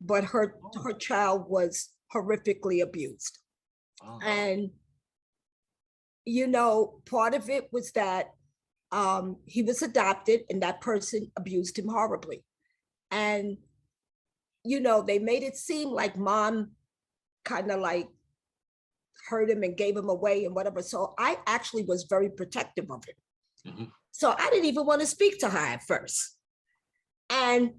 but her child was horrifically abused. And, you know, part of it was that he was adopted and that person abused him horribly. And, you know, they made it seem like mom kind of like hurt him and gave him away and whatever. So I actually was very protective of him. So I didn't even want to speak to her at first. And,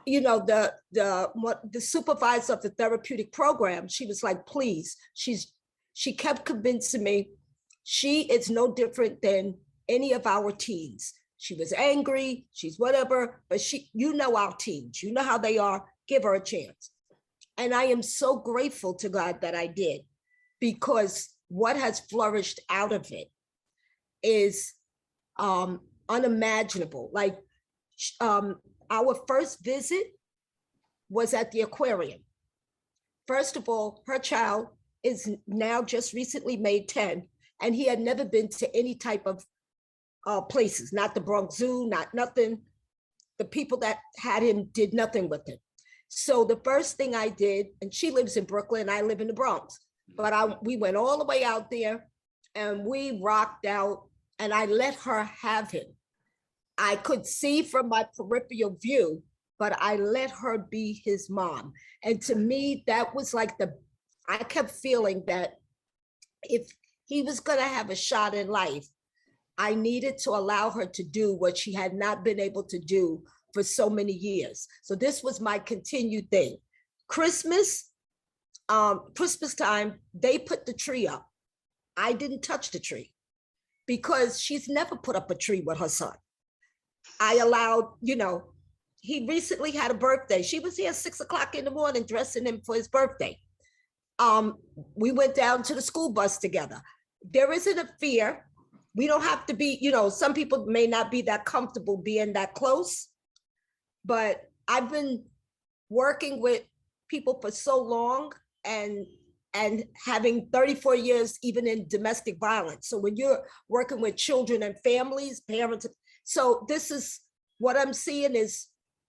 you know, the supervisor of the therapeutic program, she was like, please, she kept convincing me she is no different than any of our teens. She was angry, she's whatever, but you know our teens, you know how they are, give her a chance. And I am so grateful to God that I did, because what has flourished out of it is unimaginable. Like our first visit was at the aquarium. First of all, her child is now just recently made 10, and he had never been to any type of places, not the Bronx Zoo, not nothing. The people that had him did nothing with him. So the first thing I did, and she lives in Brooklyn, I live in the Bronx, but we went all the way out there and we rocked out, and I let her have him. I could see from my peripheral view, but I let her be his mom. And to me, that was like I kept feeling that if he was gonna have a shot in life, I needed to allow her to do what she had not been able to do for so many years. So this was my continued thing. Christmas time, they put the tree up. I didn't touch the tree because she's never put up a tree with her son. I allowed, you know, he recently had a birthday. She was here at 6 o'clock in the morning dressing him for his birthday. We went down to the school bus together. There isn't a fear. We don't have to be, you know, some people may not be that comfortable being that close, but I've been working with people for so long and having 34 years even in domestic violence. So when you're working with children and families, parents, so this is what I'm seeing is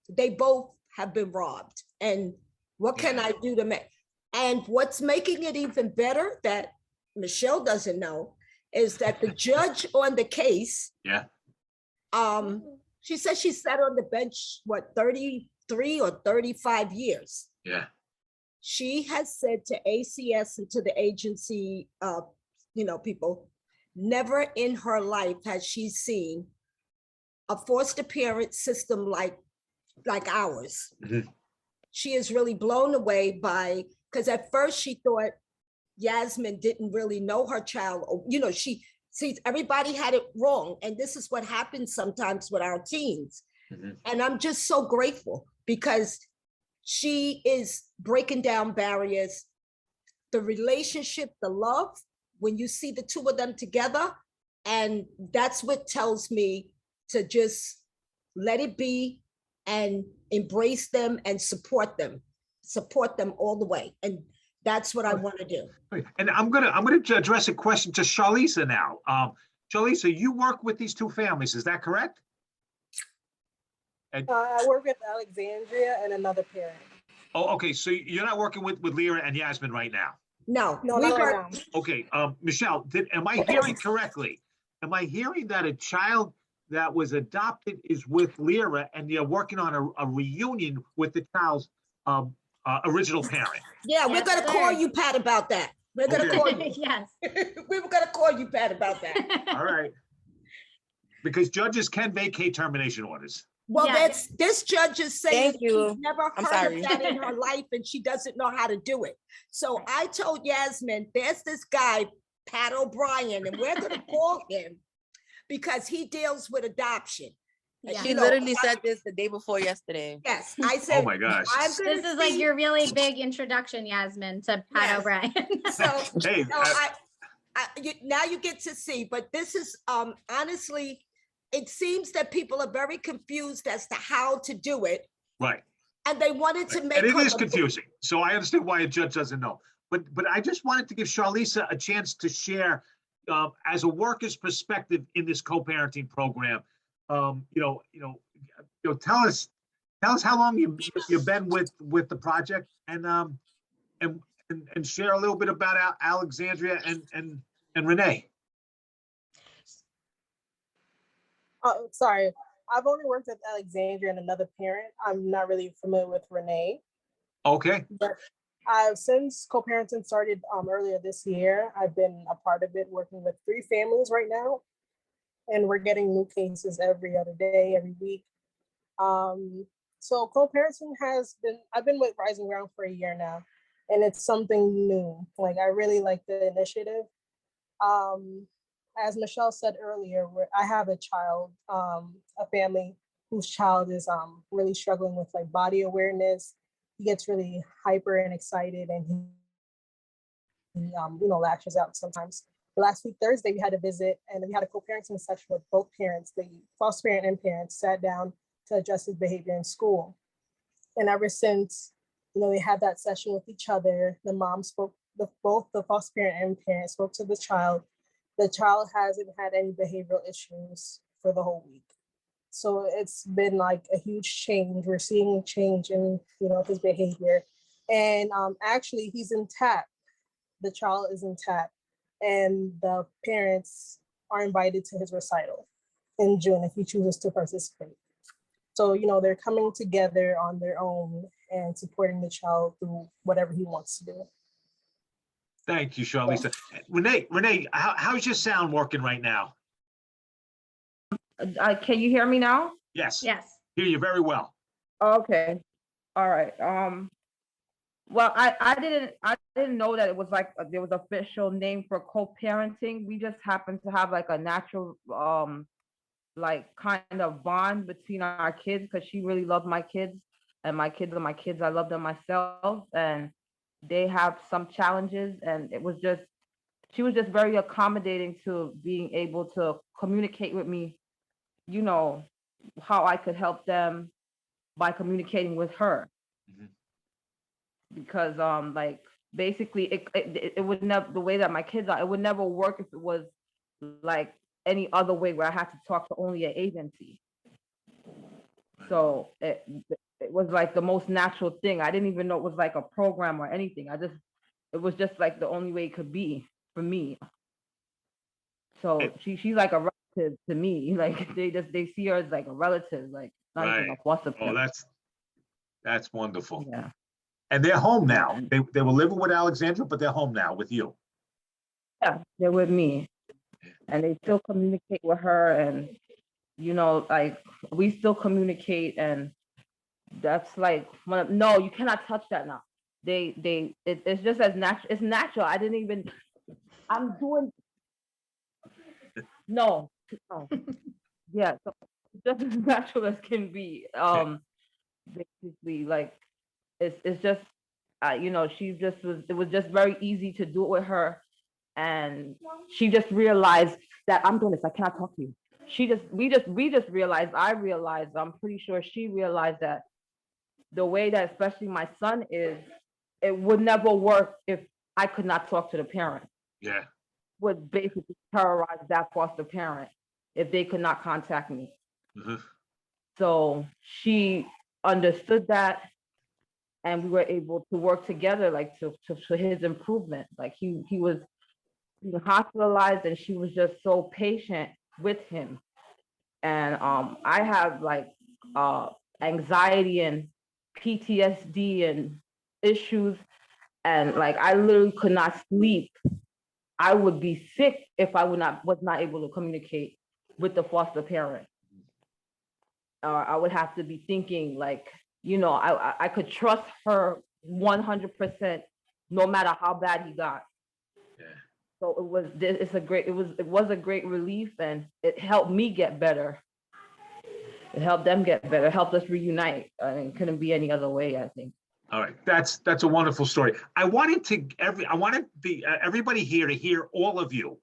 they both have been robbed. And what can I do to make? And what's making it even better that Michelle doesn't know is that the judge on the case, she said she sat on the bench, what, 33 or 35 years. Yeah. She has said to ACS and to the agency, you know, people, never in her life has she seen a foster parent system like ours. She is really blown away by, because at first she thought Yasmin didn't really know her child. You know, she sees everybody had it wrong. And this is what happens sometimes with our teens. And I'm just so grateful because she is breaking down barriers, the relationship, the love, when you see the two of them together. And that's what tells me to just let it be and embrace them and support them all the way. And that's what I want to do. And I'm gonna address a question to Charlisa now. Charlisa, you work with these two families, is that correct? I work with Alexandria and another parent. Oh, okay, so you're not working with Lyra and Yasmin right now? No, No, we not right work, now. Okay, Michelle, am I hearing correctly? Am I hearing that a child that was adopted is with Lyra and you're working on a reunion with the child's original parent? yeah, we're Yes, gonna call sir. you, Pat, about that. We're gonna Okay. call you. Yes. We were gonna call you, Pat, about that. All right. Because judges can vacate termination orders. Well, Yeah. this judge is saying Thank you. she's never I'm heard sorry. of that in her life and she doesn't know how to do it. So I told Yasmin, there's this guy, Pat O'Brien, and we're gonna call him because he deals with adoption. And, Yeah. She you know, literally said this the day before yesterday. yes, I Oh said, my gosh. I'm gonna This is like see- your really big introduction, Yasmin, to Pat Yes. O'Brien. So, Hey, now you get to see, but this is honestly, it seems that people are very confused as to how to do it, right. and they wanted to make And it her is the- confusing. So I understand why a judge doesn't know. But I just wanted to give Charlisa a chance to share as a worker's perspective in this co-parenting program. Tell us how long you've been with the project and share a little bit about Alexandria and Renee. Sorry, I've only worked with Alexandria and another parent. I'm not really familiar with Renee. Okay. But since co-parenting started earlier this year, I've been a part of it, working with 3 families right now. And we're getting new cases every other day, every week. So co-parenting I've been with Rising Ground for a year now, and it's something new. Like, I really like the initiative. As Michelle said earlier, I have a child, a family whose child is really struggling with like body awareness. He gets really hyper and excited, and he lashes out sometimes. Last week, Thursday, we had a visit and we had a co-parenting session with both parents. The foster parent and parents sat down to adjust his behavior in school. And ever since, they had that session with each other, the mom spoke, both the foster parent and parent spoke to the child. The child hasn't had any behavioral issues for the whole week. So it's been like a huge change. We're seeing a change in, his behavior. And actually, he's intact. The child is intact. And the parents are invited to his recital in June if he chooses to participate. So, they're coming together on their own and supporting the child through whatever he wants to do. Thank you, Charlisa. Renee, how's your sound working right now? Can you hear me now? Yes. Yes. Hear you very well. Okay. All right. Well, I didn't know that it was like there was official name for co-parenting. We just happen to have like a natural like kind of bond between our kids because she really loved my kids and my kids are my kids. I love them myself, and they have some challenges, and she was just very accommodating to being able to communicate with me, how I could help them by communicating with her. Mhm. Because like basically it would never, the way that my kids are, it would never work if it was like any other way where I had to talk to only an agency. So it was like the most natural thing. I didn't even know it was like a program or anything. It was just like the only way it could be for me. So she's like a relative to me. Like they see her as like a relative, like not even a foster parent. Oh, that's wonderful. Yeah. And they're home now. They were living with Alexandra, but they're home now with you. Yeah, they're with me. And they still communicate with her, and like we still communicate, and that's like no, you cannot touch that now. It's just as natural. It's natural. I'm doing no. Yeah, so it's just as natural as can be. Basically, like it's just it was just very easy to do it with her, and she just realized that I'm doing this. I cannot talk to you. we just realized, I realized, I'm pretty sure she realized that the way that especially my son is, it would never work if I could not talk to the parent. Yeah. Would basically terrorize that foster parent if they could not contact me. Mhm. So she understood that, and we were able to work together, like to his improvement. Like he was hospitalized, and she was just so patient with him. And I have like anxiety and PTSD and issues, and like I literally could not sleep. I would be sick if I was not able to communicate with the foster parent. Or I would have to be thinking like, I could trust her 100%, no matter how bad he got. Yeah. So it was a great relief, and it helped me get better. It helped them get better. It helped us reunite. I mean, it couldn't be any other way, I think. All right, that's a wonderful story. I wanted everybody here to hear all of you.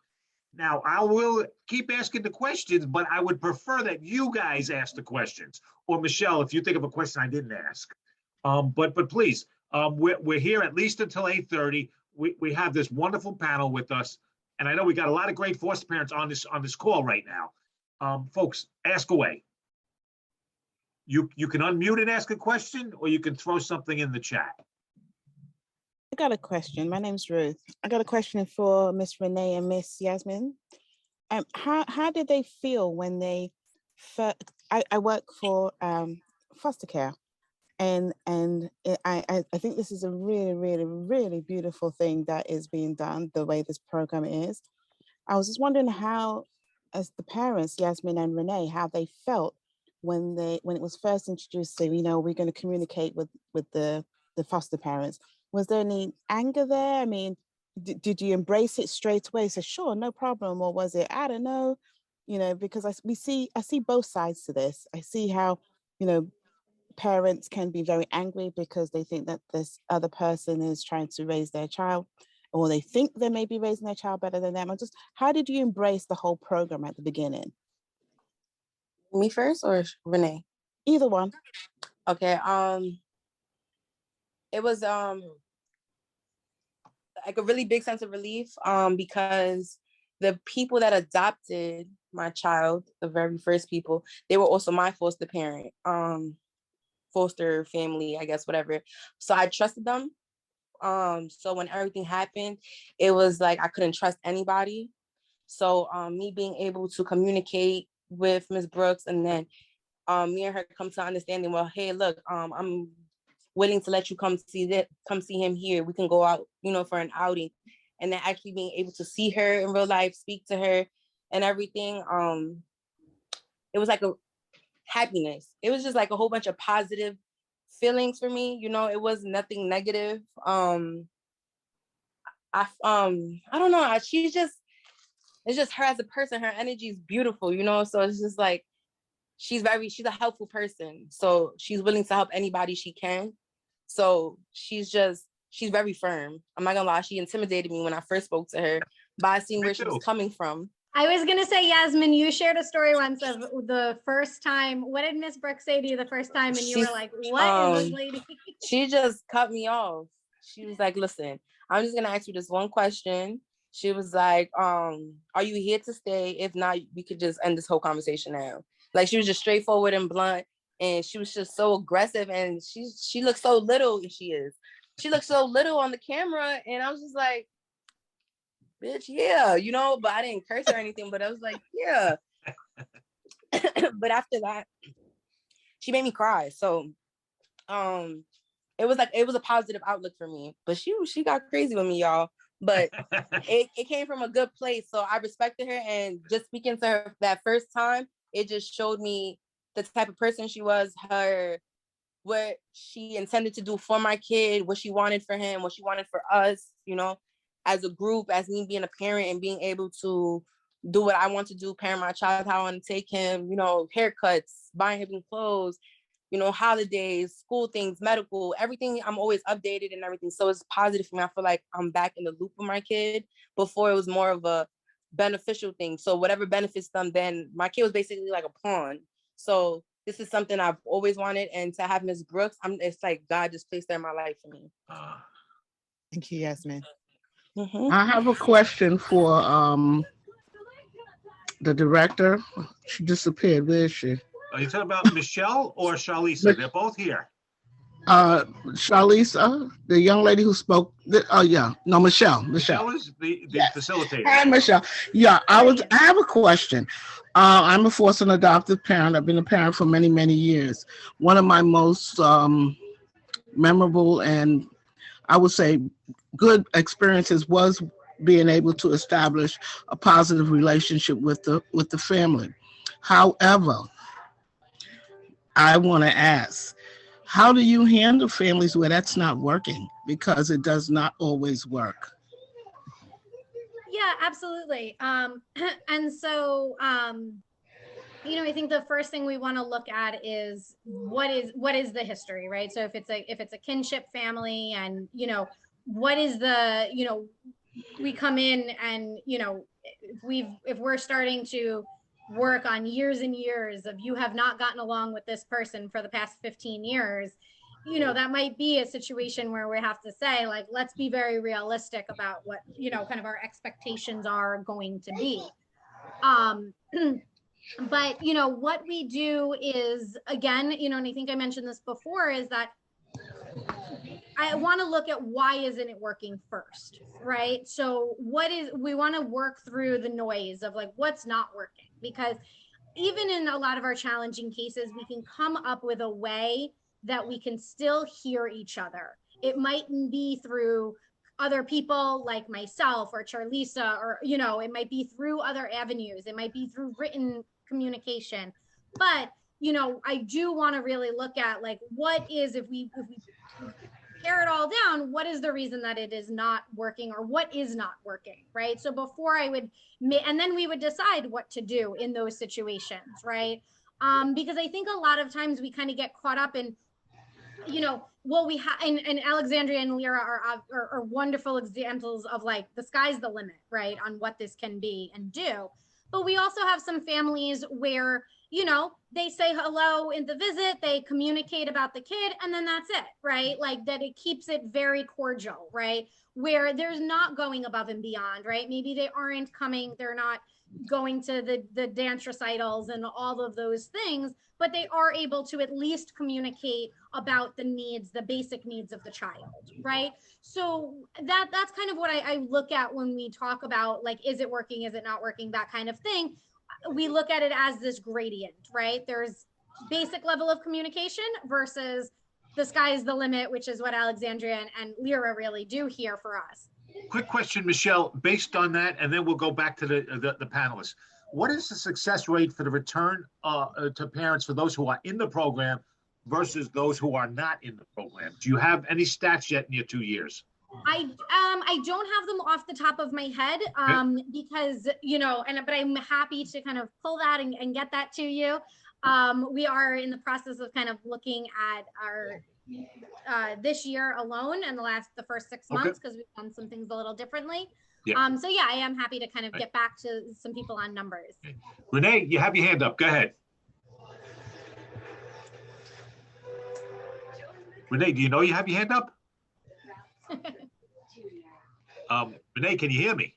Now, I will keep asking the questions, but I would prefer that you guys ask the questions. Or Michelle, if you think of a question I didn't ask. But please, we're here at least until 8:30. We have this wonderful panel with us, and I know we got a lot of great foster parents on this call right now. Folks, ask away. You can unmute and ask a question, or you can throw something in the chat. I got a question. My name's Ruth. I got a question for Miss Renee and Miss Yasmin. How did they feel when they first? I work for foster care, and I think this is a really, really, really beautiful thing that is being done. The way this program is, I was just wondering how, as the parents, Yasmin and Renee, how they felt when it was first introduced. So we're going to communicate with the foster parents. Was there any anger there? I mean, did you embrace it straight away? So sure, no problem, or was it, I don't know, because I see both sides to this. I see how parents can be very angry because they think that this other person is trying to raise their child, or they think they may be raising their child better than them. How did you embrace the whole program at the beginning? Me first or Renee? Either one. Okay. It was like a really big sense of relief because the people that adopted my child, the very first people, they were also my foster parent, foster family, I guess, whatever. So I trusted them. So when everything happened, it was like I couldn't trust anybody. So me being able to communicate with Ms. Brooks, and then me and her come to understanding, well, hey, look, I'm willing to let you come see him here. We can go out, for an outing. And then actually being able to see her in real life, speak to her and everything. It was like a happiness. It was just like a whole bunch of positive feelings for me. It was nothing negative. I don't know. It's just her as a person. Her energy is beautiful, so it's just like, she's a helpful person. So she's willing to help anybody she can. So she's very firm. I'm not gonna lie, she intimidated me when I first spoke to her, but I seen where she was coming from. I was gonna say, Yasmin, you shared a story once of the first time. What did Miss Brooks say to you the first time? And you were like, what is this lady? She just cut me off. She was like, listen, I'm just gonna ask you this one question. She was like, are you here to stay? If not, we could just end this whole conversation now. Like, she was just straightforward and blunt, and she was just so aggressive, and she looks so little, and she looks so little on the camera, and I was just like, bitch, yeah, but I didn't curse or anything, but I was like, yeah. But after that, she made me cry. So it was a positive outlook for me, but she got crazy with me, y'all. But it came from a good place. So I respected her, and just speaking to her that first time, it just showed me the type of person she was, what she intended to do for my kid, what she wanted for him, what she wanted for us, as a group, as me being a parent and being able to do what I want to do, parent my child, how I want to take him, haircuts, buying him clothes, holidays, school things, medical, everything. I'm always updated and everything. So it's positive for me. I feel like I'm back in the loop with my kid. Before, it was more of a beneficial thing. So whatever benefits them, then my kid was basically like a pawn. So this is something I've always wanted, and to have Miss Brooks, it's like God just placed that in my life for me. Thank you, Yasmin. I have a question for the director. She disappeared. Where is she? Are you talking about Michelle or Charlisa? They're both here. Charlisa, the young lady who spoke. Michelle. Michelle is the facilitator. Hi, Michelle. Yeah, I have a question. I'm a foster and adoptive parent. I've been a parent for many, many years. One of my most memorable and I would say good experiences was being able to establish a positive relationship with the family. However, I want to ask, how do you handle families where that's not working? Because it does not always work. Yeah, absolutely. And so, I think the first thing we want to look at is what is the history, right? So if it's a kinship family, and what is the we come in and if we're starting to work on years and years of you have not gotten along with this person for the past 15 years, that might be a situation where we have to say, like, let's be very realistic about what kind of our expectations are going to be. But what we do is, again, and I think I mentioned this before, is that I want to look at why isn't it working first, right? So we want to work through the noise of like what's not working, because even in a lot of our challenging cases, we can come up with a way that we can still hear each other. It mightn't be through other people like myself or Charlisa, or it might be through other avenues. It might be through written communication. But I do want to really look at like what is, if we pare it all down, what is the reason that it is not working, or what is not working, right? So before and then we would decide what to do in those situations, right? Because I think a lot of times we kind of get caught up in, we have, and Alexandria and Lyra are wonderful examples of like the sky's the limit, right, on what this can be and do. But we also have some families where they say hello in the visit, they communicate about the kid, and then that's it, right? Like that it keeps it very cordial, right? Where there's not going above and beyond, right? Maybe they aren't coming, they're not going to the dance recitals and all of those things, but they are able to at least communicate about the needs, the basic needs of the child, right? So that's kind of what I look at when we talk about like, is it working, is it not working, that kind of thing. We look at it as this gradient, right? There's basic level of communication versus the sky's the limit, which is what Alexandria and Lyra really do here for us. Quick question, Michelle, based on that, and then we'll go back to the panelists. What is the success rate for the return to parents for those who are in the program versus those who are not in the program? Do you have any stats yet in your 2 years? I don't have them off the top of my head, because, but I'm happy to kind of pull that and get that to you. We are in the process of kind of looking at our this year alone and the first 6 months, because we've done some things a little differently. Yeah. So yeah, I am happy to kind of get back to some people on numbers. Okay. Renee, you have your hand up. Go ahead. Renee, do you know you have your hand up? Renee, can you hear me?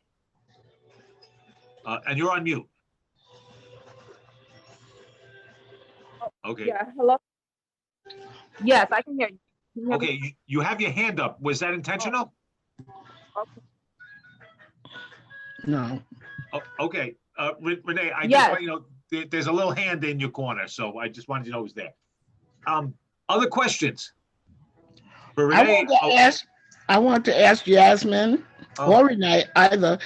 And you're on mute. Okay. Yeah, hello? Yes, I can hear you. Can you hear okay, me? you have your hand up. Was that intentional? Okay. No. Oh, okay. Renee, I just Yes. want you to know, there's a little hand in your corner, so I just wanted you to know it was there. Other questions? For Renee, I want to ask Yasmin or Renee either.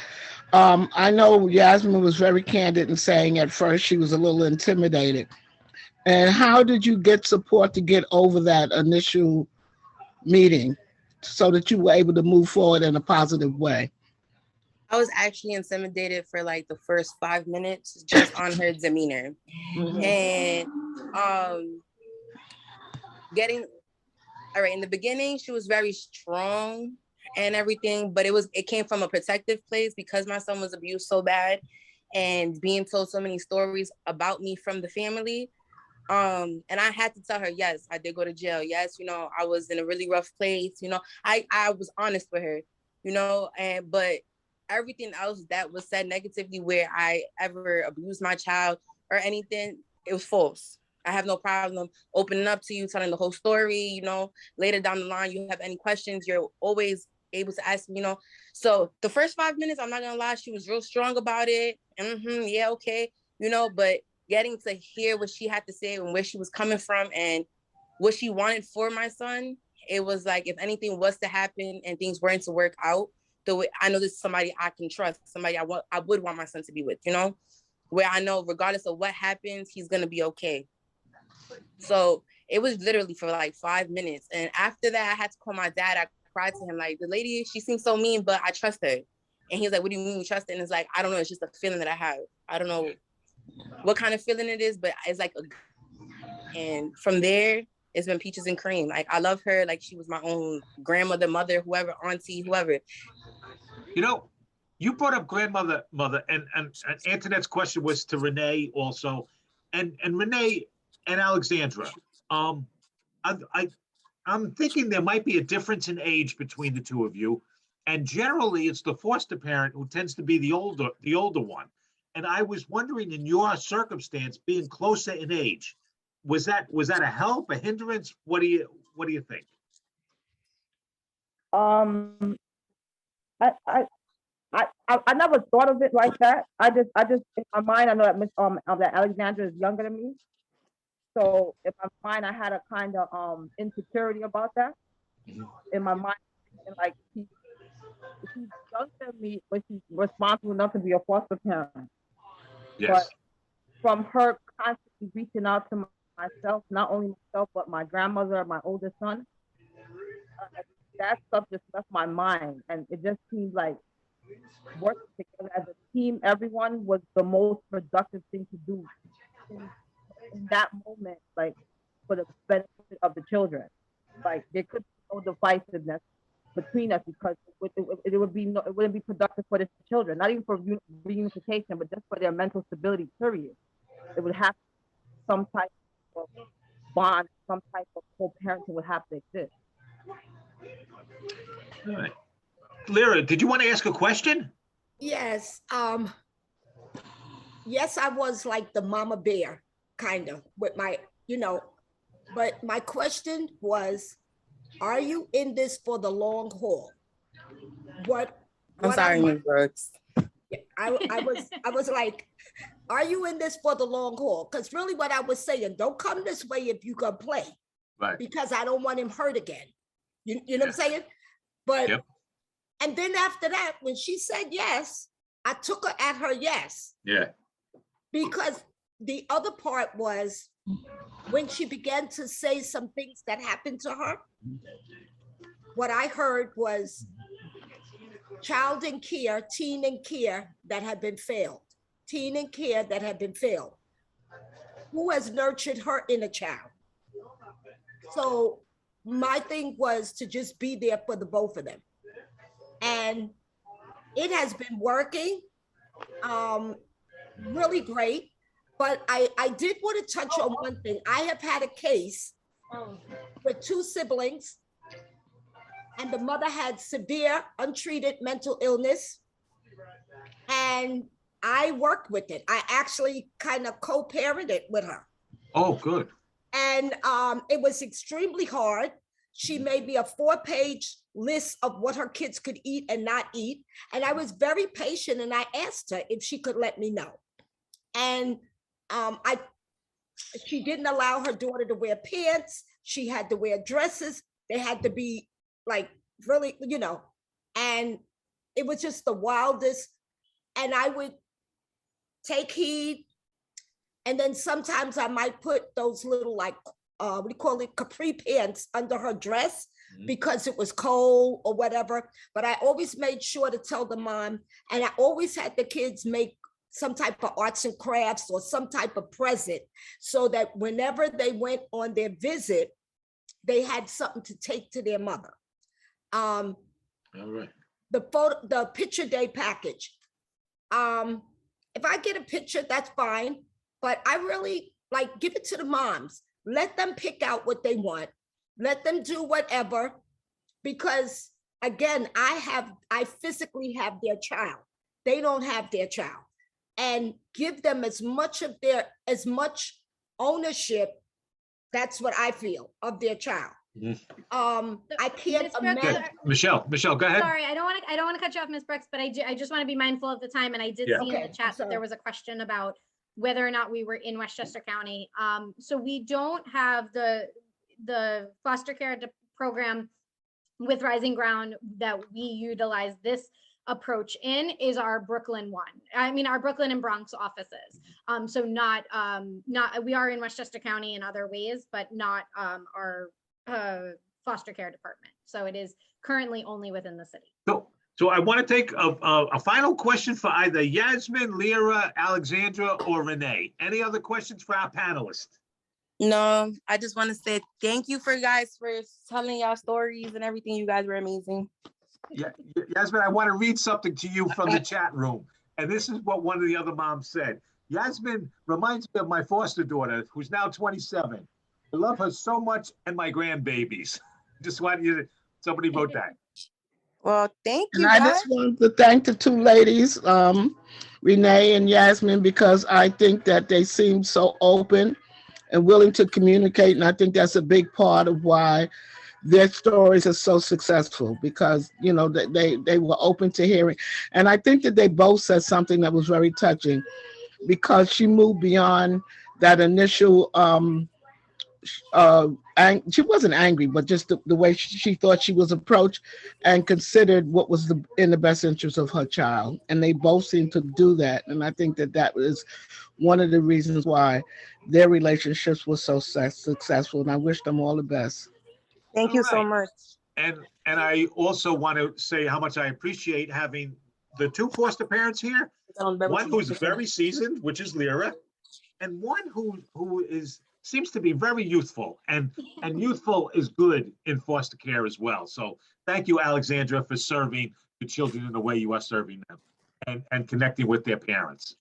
I know Yasmin was very candid in saying at first she was a little intimidated. And how did you get support to get over that initial meeting so that you were able to move forward in a positive way? I was actually intimidated for like the first 5 minutes just on her demeanor. And in the beginning, she was very strong and everything, but it came from a protective place because my son was abused so bad and being told so many stories about me from the family. And I had to tell her, yes, I did go to jail. Yes, I was in a really rough place. I was honest with her, but everything else that was said negatively where I ever abused my child or anything, it was false. I have no problem opening up to you, telling the whole story, later down the line, you have any questions, you're always able to ask me, So the first 5 minutes, I'm not gonna lie, she was real strong about it. Yeah, okay, but getting to hear what she had to say and where she was coming from and what she wanted for my son, it was like, if anything was to happen and things weren't to work out, the way I know this is somebody I can trust, somebody I would want my son to be with, where I know regardless of what happens, he's gonna be okay. So it was literally for like 5 minutes. And after that, I had to call my dad. I cried to him, like, the lady, she seems so mean, but I trust her. And he was like, what do you mean you trust her? And it's like, I don't know. It's just a feeling that I have. I don't know what kind of feeling it is, but it's like, and from there, it's been peaches and cream. Like, I love her. Like, she was my own grandmother, mother, whoever, auntie, whoever. You brought up grandmother, mother, and Antoinette's question was to Renee also. And Renee, and Alexandra, I'm thinking there might be a difference in age between the two of you, and generally it's the foster parent who tends to be the older one. And I was wondering, in your circumstance, being closer in age, was that a help, a hindrance? What do you think? I never thought of it like that. I just in my mind, I know that Alexandra is younger than me. So in my mind, I had a kind of insecurity about that. In my mind, like she's younger than me, but she's responsible enough to be a foster parent. Yes. But from her constantly reaching out to myself, not only myself, but my grandmother, my older son, that stuff just left my mind. And it just seemed like working together as a team, everyone was the most productive thing to do in that moment, like for the benefit of the children. Like there could be no divisiveness between us because it wouldn't be productive for the children, not even for reunification, but just for their mental stability, period. It would have some type of bond, some type of co-parenting would have to exist. All right. Lyra, did you want to ask a question? Yes. Yes, I was like the mama bear, kind of, with my, but my question was, are you in this for the long haul? I'm sorry, Ms. Brooks. I was like, are you in this for the long haul? Because really what I was saying, don't come this way if you gonna play. Right. Because I don't want him hurt again. You know what I'm saying? But, yep. And then after that, when she said yes, I took her at her yes. Yeah. Because the other part was when she began to say some things that happened to her, what I heard was child in care, teen in care that had been failed. Teen in care that had been failed. Who has nurtured her inner child? So my thing was to just be there for the both of them. And it has been working really great. But I did want to touch on one thing. I have had a case with two siblings, and the mother had severe untreated mental illness. And I worked with it. I actually kind of co-parented with her. Oh, good. And it was extremely hard. She made me a 4-page list of what her kids could eat and not eat. And I was very patient, and I asked her if she could let me know. And she didn't allow her daughter to wear pants. She had to wear dresses. They had to be like really, and it was just the wildest. And I would take heed. And then sometimes I might put those little we call it capri pants under her dress because it was cold or whatever. But I always made sure to tell the mom, and I always had the kids make some type of arts and crafts or some type of present so that whenever they went on their visit, they had something to take to their mother. All right. The picture day package. If I get a picture, that's fine, but I really like give it to the moms. Let them pick out what they want. Let them do whatever, because again, I physically have their child. They don't have their child, and give them as much ownership. That's what I feel of their child. I can't Ms. Brooks, imagine. Michelle, go ahead. Sorry, I don't want to cut you off, Ms. Brooks, but I just want to be mindful of the time. And I did Yeah. see in Okay, the chat that there was a question about whether or not we were in Westchester County. So we don't have the foster care program with Rising Ground that we utilize this approach in is our Brooklyn one. I mean, our Brooklyn and Bronx offices. So not we are in Westchester County in other ways, but not our foster care department. So it is currently only within the city. So I want to take a final question for either Yasmin, Lyra, Alexandra, or Renee. Any other questions for our panelists? No, I just want to say thank you for telling y'all stories and everything. You guys were amazing. Yeah, Yasmin, I want to read something to you from the chat room. And this is what one of the other moms said. Yasmin reminds me of my foster daughter, who's now 27. I love her so much and my grandbabies. Just wanted you to, somebody wrote that. Well, thank you, And I guys. just wanted to thank the two ladies, Renee and Yasmin, because I think that they seem so open and willing to communicate. And I think that's a big part of why their stories are so successful, because, you know, they were open to hearing. And I think that they both said something that was very touching, because she moved beyond that initial, she wasn't angry, but just the way she thought she was approached, and considered what was in the best interest of her child. And they both seemed to do that. And I think that was one of the reasons why their relationships were so successful. And I wish them all the best. Thank you so much. And I also want to say how much I appreciate having the two foster parents here. One who's very seasoned, which is Lyra, and one who seems to be very youthful, and youthful is good in foster care as well. So thank you, Alexandra, for serving the children in the way you are serving them, and connecting with their parents.